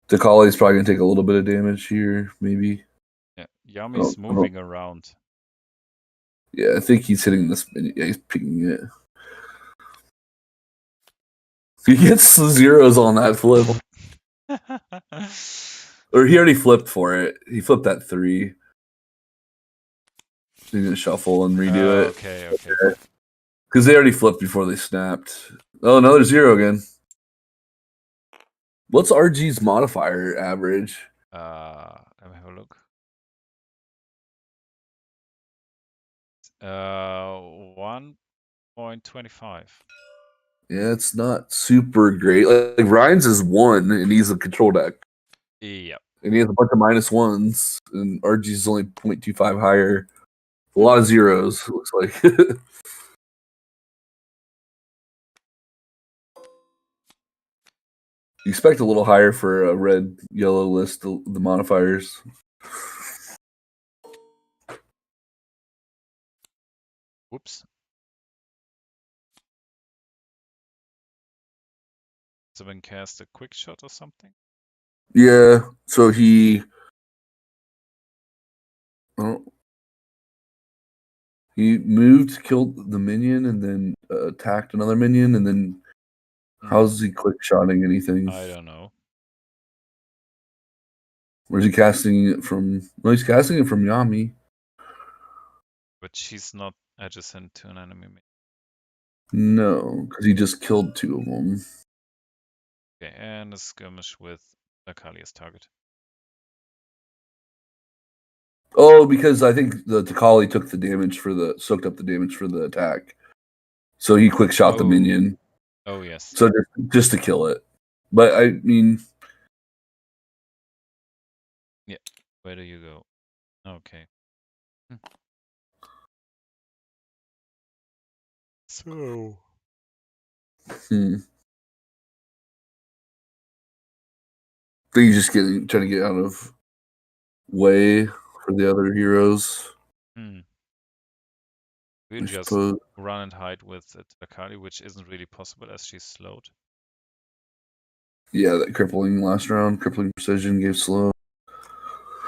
Takali's probably gonna take a little bit of damage here, maybe. Yeah, Yami's moving around. Yeah, I think he's hitting this. Yeah, he's picking it. He gets 0s on that flip. Or he already flipped for it. He flipped that 3. He's gonna shuffle and redo it. Okay. Because they already flipped before they snapped. Oh, another 0 again. What's RG's modifier average? Let me have a look. 1.25. Yeah, it's not super great. Like Ryan's is 1, and he's a control deck. Yep. And he has a bunch of -1s, and RG's is only 0.25 higher. A lot of 0s, looks like. You expect a little higher for a red, yellow list, the modifiers. Whoops. So been cast a quick shot or something? Yeah, so he. Oh, he moved, killed the minion, and then attacked another minion, and then how's he quick shotting anything? I don't know. Where's he casting it from? No, he's casting it from Yami. But she's not adjacent to an enemy. No, because he just killed 2 of them. Okay, and a skirmish with Akalia's target. Oh, because I think the Takali took the damage soaked up the damage for the attack. So he quick shot the minion. Oh, yes. So just to kill it. But I mean. Yeah, where do you go? Okay. So. I think he's just trying to get out of way for the other heroes. We I just suppose. run and hide with Takali, which isn't really possible as she's slowed. Yeah, that crippling last round, crippling precision gave slow.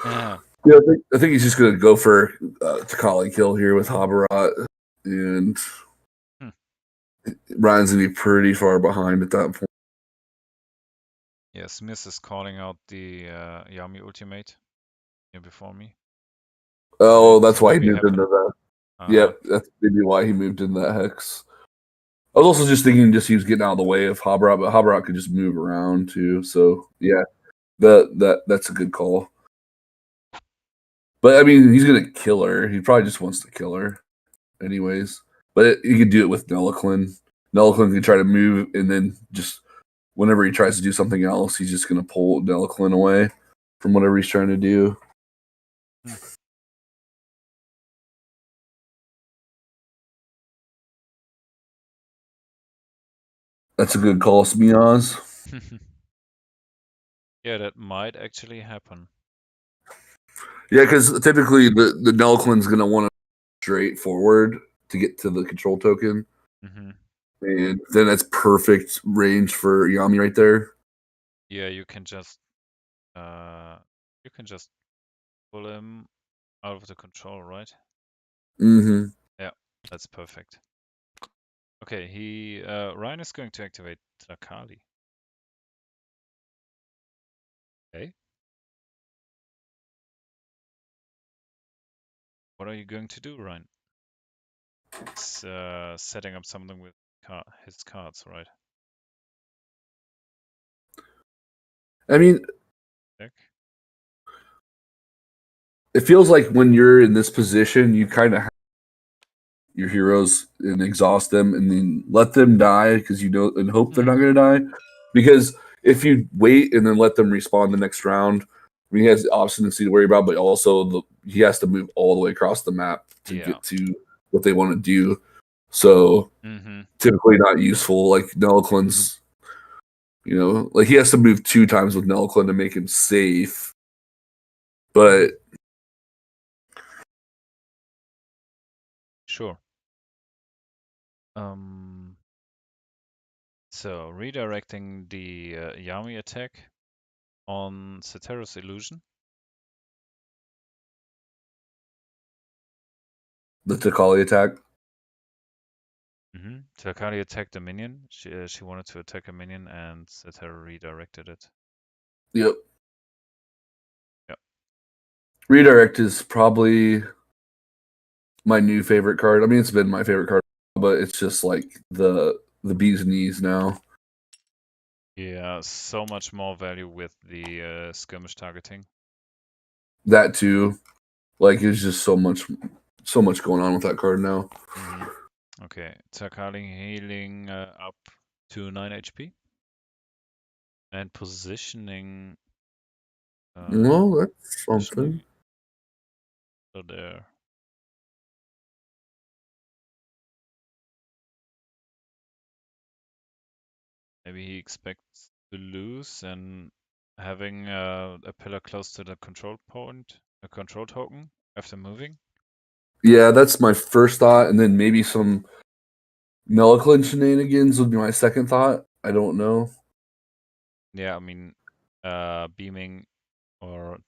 Yeah. Yeah, I think he's just gonna go for Takali kill here with Habarat, and Ryan's gonna be pretty far behind at that point. Yeah, Smith is calling out the Yami ultimate here before me. Oh, Might that's why he be moved into happening. that. Uh-huh. Yep, that's maybe why he moved in that hex. I was also just thinking he was getting out of the way of Habarat, but Habarat could just move around too. So yeah, that's a good call. But I mean, he's gonna kill her. He probably just wants to kill her, anyways. But he could do it with Nelliclin. Nelliclin can try to move, and then just whenever he tries to do something else, he's just gonna pull Nelliclin away from whatever he's trying to do. That's a good call, Smiaz. Yeah, that might actually happen. Yeah, because typically the Nelliclin's gonna want to straight forward to get to the control token. Mm-hmm. And then that's perfect range for Yami right there. Yeah, you can just pull him out of the control, right? Mm-hmm. Yeah, that's perfect. Okay, Ryan is going to activate Takali. Okay. What are you going to do, Ryan? It's setting up something with his cards, right? I mean, Deck? it feels like when you're in this position, you kind of have your heroes and exhaust them and then let them die because you know and hope they're not going to die. Because if you wait and then let them respawn the next round, I mean, he has the obstinacy to worry about, but also he has to move all the way across the map to get to what they want to do. So typically not useful. Like Nelliclin's, like he has to move 2 times with Nelliclin to make him safe. But Sure. So redirecting the Yami attack on Cetero's illusion. the Takali attack. Takali attacked a minion. She wanted to attack a minion, and Cetero redirected it. Yep. Yep. Redirect is probably my new favorite card. I mean, it's been my favorite card, but it's just like the bee's knees now. Yeah, so much more value with the skirmish targeting. That too. Like there's just so much going on with that card now. Okay, Takali healing up to 9 HP. And positioning. Well, that's something. So there. Maybe he expects to lose and having a pillar close to the control point, a control token after moving. Yeah, that's my first thought, and then maybe some Nelliclin shenanigans would be my second thought. I don't know. Yeah, I mean, beaming or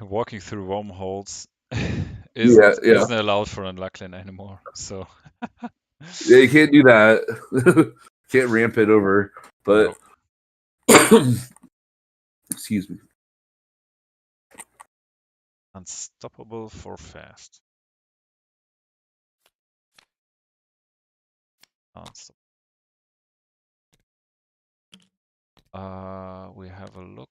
walking through wormholes isn't allowed for Unlucklin anymore. So yeah, you can't do that. Can't ramp it over. But no. Excuse me. Unstoppable for fast. Unstoppable. We have a look.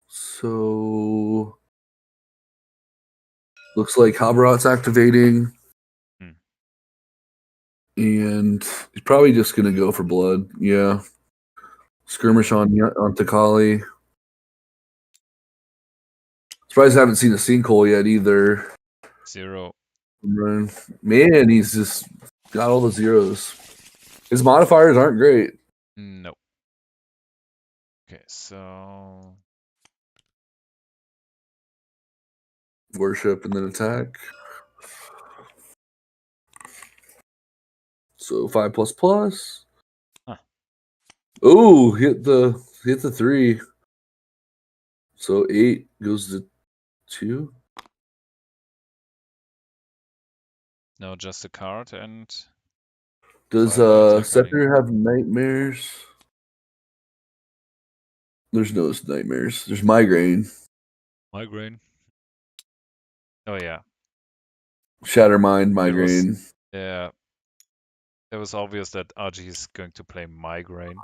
So looks like Habarat's activating. And he's probably just gonna go for blood. Yeah. Skirmish on Takali. Surprised I haven't seen a sinkhole yet either. 0. Man, he's just got all the zeros. His modifiers aren't great. No. Okay, so Worship and then attack. So 5++. Huh. Oh, hit the 3. So 8 goes to 2. No, just a card and Does attack Scepter have nightmares? There's no nightmares. There's migraine. Migraine. Oh yeah. Shatter Mind, migraine. Yeah. It was obvious that RG is going to play migraine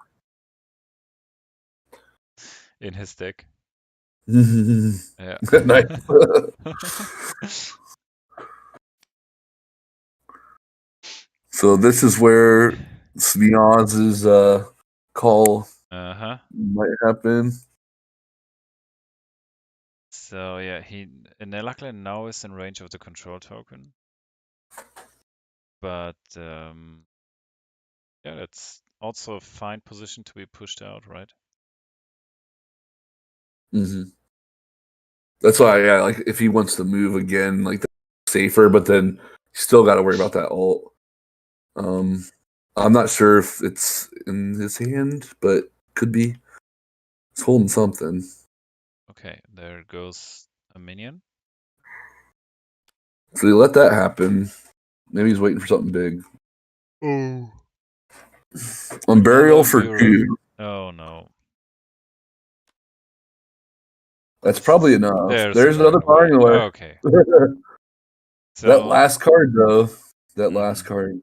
in his deck. Yeah. Nice. So this is where Sneoz's call might happen. So yeah, Nelakle now is in range of the control token. But yeah, that's also a fine position to be pushed out, right? Mm-hmm. That's why, yeah, like if he wants to move again, like that's safer, but then still got to worry about that ult. I'm not sure if it's in his hand, but could be. He's holding something. Okay, there goes a minion. So you let that happen. Maybe he's waiting for something big. Oh. On burial for 2. Oh no. That's probably enough. There's another away. away. Okay. So that last card though. That last Mhm. card.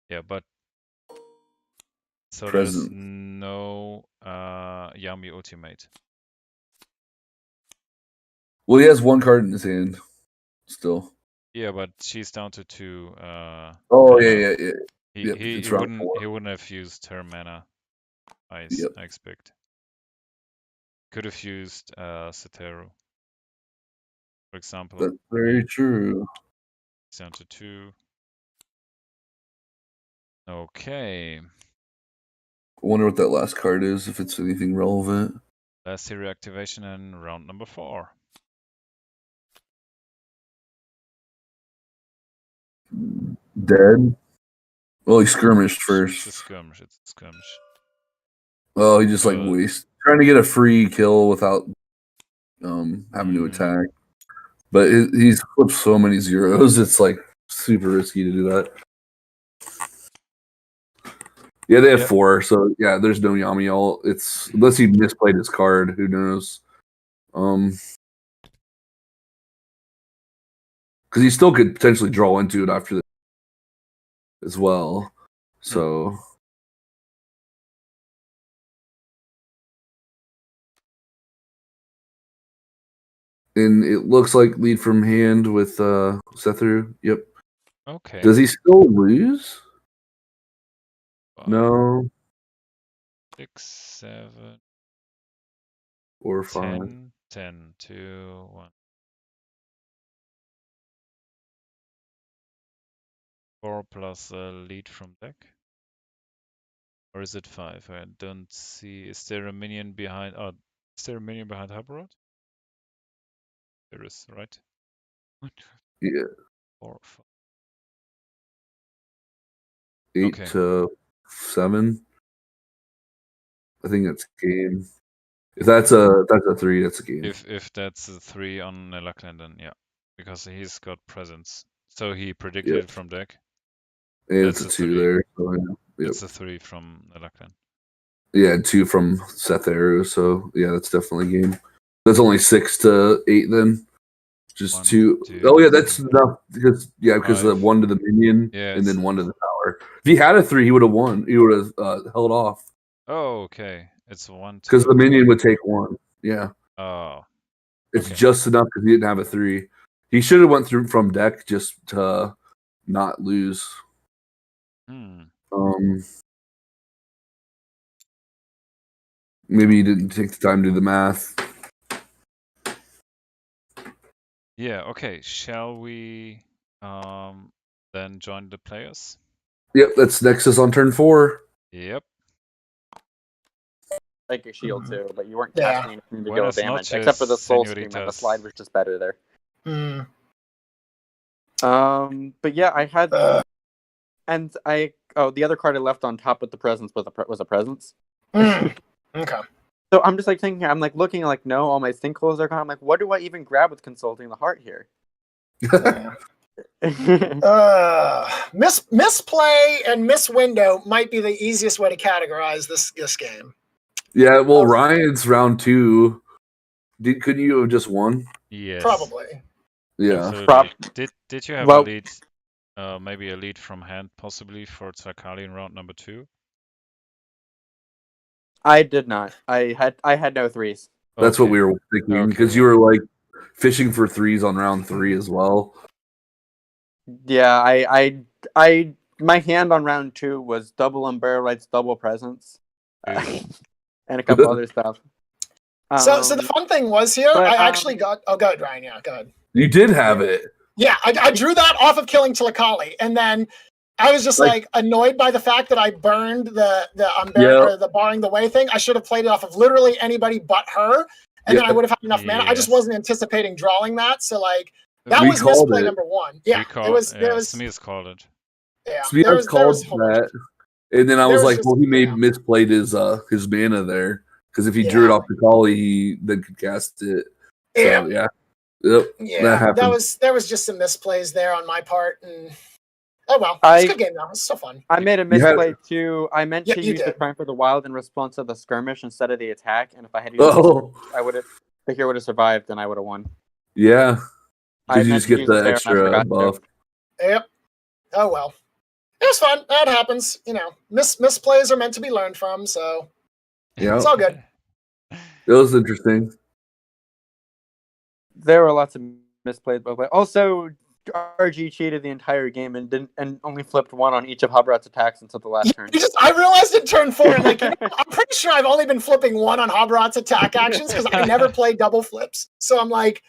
Yeah, but so Present. there's no Yami ultimate. Well, he has one card in his hand still. Yeah, but she's down to 2. Oh mana. yeah. He Yep, he, it's he round wouldn't 4. he wouldn't have used her mana. I expect. Could have used Setaru, for example. That's very true. He's down to 2. Okay. I wonder what that last card is, if it's anything relevant. Last hero activation in round number 4. Dead? Well, he skirmished first. It's a skirmish. Oh, he just like trying to get a free kill without having to attack. But he's flipped so many zeros, it's like super risky to do that. Yeah, they have 4, so yeah, there's no Yami ult. It's unless he misplayed his card, who knows? Because he still could potentially draw into it after this as well. So and it looks like lead from hand with Sethu. Yep. Okay. Does he still lose? No. 6, 7, 4, 5. 10, 2, 1. 4 plus a lead from deck? Or is it 5? I don't see. Is there a minion behind? Oh, is there a minion behind Hyperrod? There is, right? Yeah. 4, 5. 8 to 7. I think that's game. If that's a 3, that's a game. If that's a 3 on Nelakle, then yeah, because he's got presence. So he predicted it from deck. And it's a 2 there. So, yeah. It's a 3 from Nelakle. Yeah, 2 from Sethu. So yeah, that's definitely game. That's only 6 to 8 then. Just 1, 2. Oh yeah, that's enough because the 1 to the minion and then 1 to the tower. If he had a 3, he would have won. He would have held off. Oh, okay. It's 1 because the minion would take 1. Yeah. Oh. It's just enough because he didn't have a 3. He should have went through from deck just to not lose. Maybe he didn't take the time to do the math. Yeah, okay. Shall we then join the players? Yep, that's Nexus on turn 4. Yep. Psychic Shield too, but you weren't Yeah. casting anything to deal Buenas damage, noches, except for the Soul Scream, and the señoritas. slide was just better there. Hmm. But yeah, I had, Uh. and the other card I left on top with the presence was a presence. Okay. So I'm just like thinking, I'm like looking like, no, all my sinkholes are gone. I'm like, what do I even grab with Consulting the Heart here? Misplay and miswindow might be the easiest way to categorize this game. Yeah, well, Ryan's round 2. Couldn't you have just won? Yes. Probably. Yeah. Absolutely. Did you have a lead? Maybe a lead from hand, possibly for Zaraghul in round number 2. I did not. I had no threes. That's what we were thinking, because you were like fishing for threes on round 3 as well. Yeah, I my hand on round 2 was double Unbearable Rights, double Presence, and a couple other stuff. So the fun thing was here, but, I actually got. Oh, go ahead, Ryan. Yeah, go ahead. You did have it. Yeah, I drew that off of killing Tilakali, and then I was just like annoyed by the fact that I burned the or the barring the way thing. I should have played it off of literally anybody but her, and then I would have had enough mana. I just wasn't anticipating drawing that, so like that was misplay number 1. Yeah, it was. Smears called it. Yeah, Smears called that, and then I was like, well, he may misplayed his mana there, because if he drew it off the Kali, he then could cast it. So, yeah. Yep. Yeah, there was just some misplays there on my part, and oh well, it's a good game though. It's so fun. I made a misplay too. I meant to use the Triumph for the Wild in response to the skirmish instead of the attack, and if I had used I would have. The hero would have survived, and I would have won. Yeah. Did you just get the extra buff? Yep. Oh well, it was fun. That happens. You know, misplays are meant to be learned from, so it's all good. It was interesting. There were lots of misplays, but also RG cheated the entire game and only flipped 1 on each of Habrat's attacks until the last turn. I realized in turn 4, I'm like, I'm pretty sure I've only been flipping 1 on Habrat's attack actions because I never play double flips. So I'm like,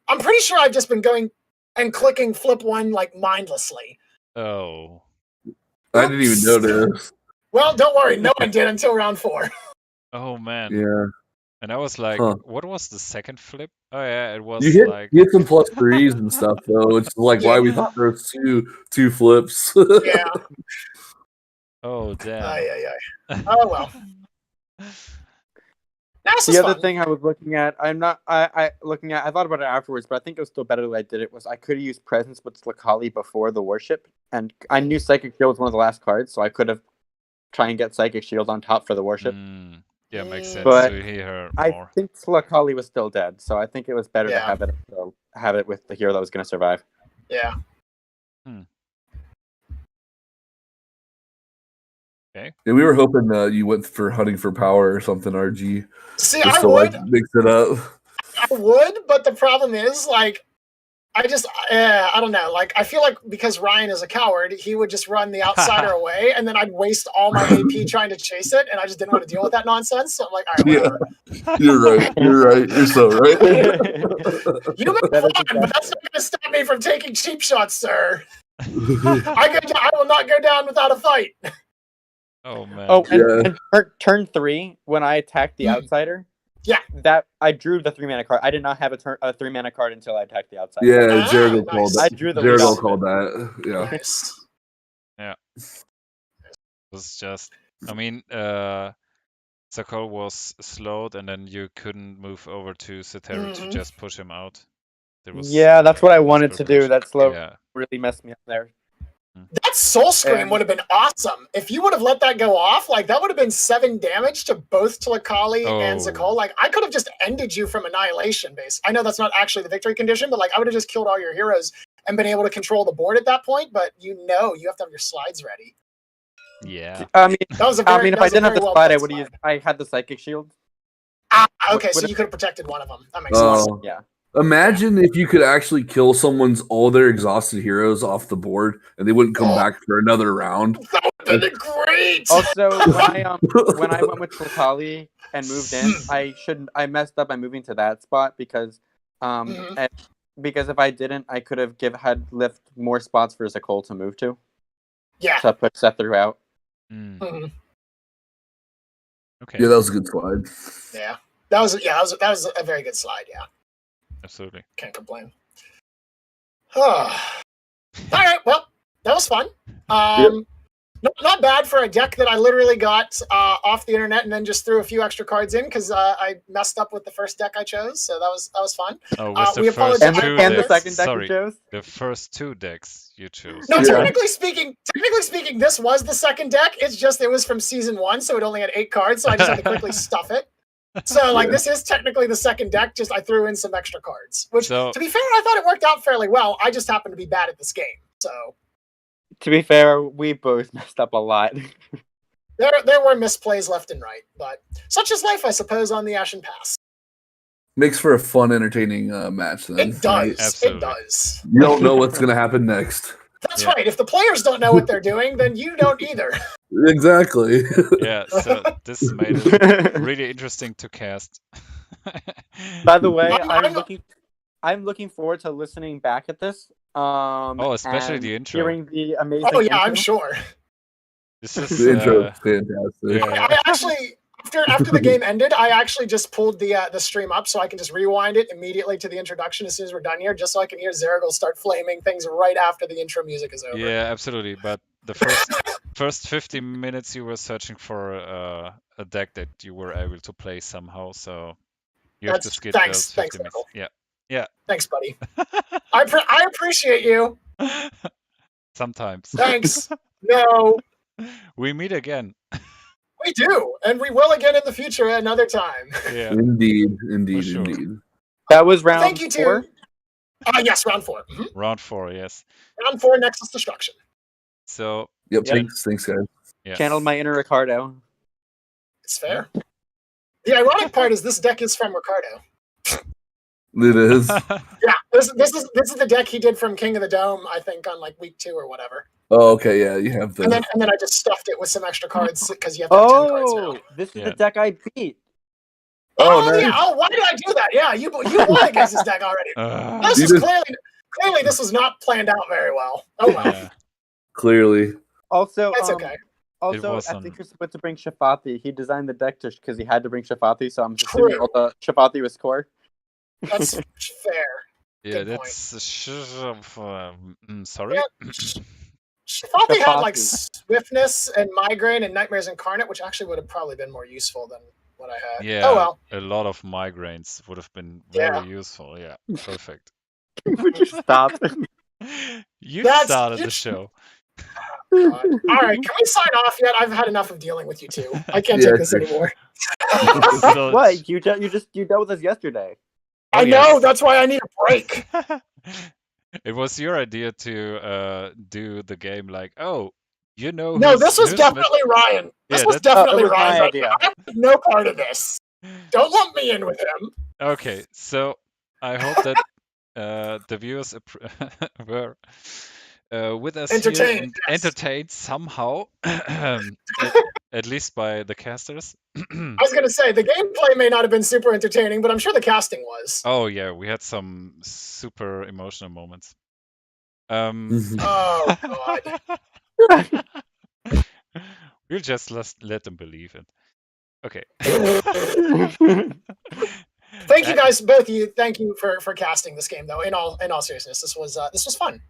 I'm pretty sure I've just been going and clicking flip 1 like mindlessly. Oh. I didn't even notice. Well, don't worry, no one did until round 4. Oh man. Yeah. And I was like, what was the second flip? Oh yeah, it was you like hit some +3s and stuff though. It's like why we thought there was two flips. Yeah. Oh damn. Oh well. The other thing I was looking at, I thought about it afterwards, but I think it was still better the way I did it, was I could have used Presence with Zaraghul before the Warship, and I knew Psychic Shield was one of the last cards, so I could have tried and get Psychic Shield on top for the Warship. Yeah, makes sense. But to hear more. I think Zaraghul was still dead, so I think it was better to have it with the hero that was going to survive. Yeah. Okay. Yeah, we were hoping you went for Hunting for Power or something, RG. See, I would mix it up. I would, but the problem is, like, I don't know. Like, I feel like because Ryan is a coward, he would just run the outsider away, and then I'd waste all my AP trying to chase it, and I just didn't want to deal with that nonsense. So I'm like, all right, whatever. You're right. You're right. You're so right. You may be fun, but that's not going to stop me from taking cheap shots, sir. I will not go down without a fight. Oh man. Oh, and turn 3 when I attacked the outsider. Yeah, that I drew the 3-mana card. I did not have a 3-mana card until I attacked the outsider. Yeah, Zaraghul called that. I drew the Zaraghul called that. Yeah. Nice. Yeah. It was just, I mean, Zaraghul was slowed, and then you couldn't move over to Ceteri to just push him out. That's what I wanted to do. That slow really messed me up there. That Soul Scream would have been awesome. If you would have let that go off, like that would have been 7 damage to both Tilakali and Zaraghul. Like I could have just ended you from annihilation base. I know that's not actually the victory condition, but like I would have just killed all your heroes and been able to control the board at that point. But you have to have your slides ready. Yeah. I mean, if I didn't have the slide, I would have used. I had the Psychic Shield. Okay, so you could have protected one of them. That makes sense. Yeah. Imagine if you could actually kill all their exhausted heroes off the board, and they wouldn't come back for another round. That would have been great. Also, when I went with Tilakali and moved in, I messed up by moving to that spot because if I didn't, I could have had left more spots for Zaraghul to move to. Yeah. To put Ceteri out. Okay. Yeah, that was a good slide. Yeah, that was a very good slide. Yeah, Absolutely. can't complain. All right, well, that was fun. Not bad for a deck that I literally got off the internet and then just threw a few extra cards in because I messed up with the first deck I chose. So that was fun. Oh, was we the first apologize. two And the decks? second deck Sorry, you chose? the first two decks you chose. No, Yeah. technically speaking, this was the second deck. It's just it was from season 1, so it only had 8 cards, so I just had to quickly stuff it. So like this is technically the second deck. Just I threw in some extra cards, which So- to be fair, I thought it worked out fairly well. I just happened to be bad at this game, so. To be fair, we both messed up a lot. There were misplays left and right, but such is life, I suppose, on the Ashen Pass. Makes for a fun, entertaining match. Then It does. Absolutely. It does. You don't know what's gonna happen next. That's Yeah. right. If the players don't know what they're doing, then you don't either. Exactly. Yeah, so this made it really interesting to cast. By the way, I'm- I'm looking forward to listening back at this. Especially and the intro. Hearing the amazing. Oh yeah, I'm intro. sure. This is The intro is fantastic. yeah. I actually, after the game ended, I actually just pulled the stream up so I can just rewind it immediately to the introduction as soon as we're done here, just so I can hear Zaraghul start flaming things right after the intro music is over. Yeah, absolutely. But the first 15 minutes you were searching for a deck that you were able to play somehow, so you have to skip Thanks, those 50 minutes. Zaraghul. Yeah. Thanks, buddy. I appreciate you. Sometimes. Thanks. No, We meet again. we do, and we will again in the future another time. Yeah. Indeed. sure. That was round Thank you 4. too. Yes, round 4. Mhm. Round 4, yes. Round 4, Nexus Destruction. So Yep. Yeah. Thanks, guys. yeah. Channeled my inner Ricardo. It's fair. The ironic part is this deck is from Ricardo. It is. Yeah, this is the deck he did from King of the Dome, I think, on like week 2 or whatever. Oh, okay. Yeah, you have the. And then I just stuffed it with some extra cards because you have to have 10 cards now. Oh, this is Yeah. the deck I beat. Oh, nice. yeah. Oh, why did I do that? Yeah, you won against this deck already. This You was did- clearly this was not planned out very well. Oh well, yeah. Clearly. Also, that's okay. Also, was I on- think you're supposed to bring Shafati. He designed the deck because he had to bring Shafati, so I'm assuming True. all the Shafati was core. That's fair. Yeah, Good that's sorry. Shafati had like Shafati. Swiftness and Migraine and Nightmares Incarnate, which actually would have probably been more useful than what I had. Yeah. Oh well. A lot of migraines would have been very Yeah. useful. Yeah. Perfect. Would you stop? You That's- started the you- show. God. All right, can we sign off yet? I've had enough of dealing with you two. I can't Yeah, take this sure. anymore. So- What? You dealt with us yesterday. Oh, I know. yes. That's why I need a break. It was your idea to do the game like, oh, you know. No, this was who's definitely Ryan. This Yeah, was that's- definitely it was my Ryan's idea. I have no part of this. Don't lump me in with him. Okay, so I hope that the viewers were with us here Entertained, and yes. entertained somehow, at least by the casters. I was gonna say the gameplay may not have been super entertaining, but I'm sure the casting was. Oh yeah, we had some super emotional moments. Mhm. Oh god. We'll just let them believe it. Okay. Thank you guys, both of you. Thank you for casting this game, though. In all seriousness, this was fun.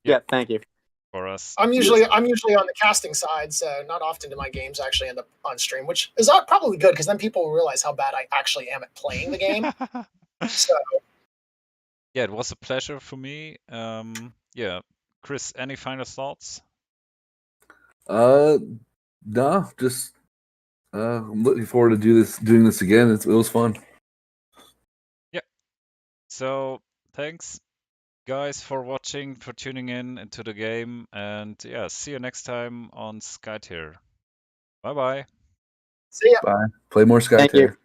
Yeah, thank you. For us. I'm usually on the casting side, so not often do my games actually end up on stream, which is probably good because then people will realize how bad I actually am at playing the game. So Yeah, it was a pleasure for me. Yeah, Chris, any final thoughts? No, just I'm looking forward to doing this again. It was fun. So thanks guys for watching, for tuning in into the game, and yeah, see you next time on Sky Tier. Bye bye. see ya. Bye. Play more Sky Thank you. Tier.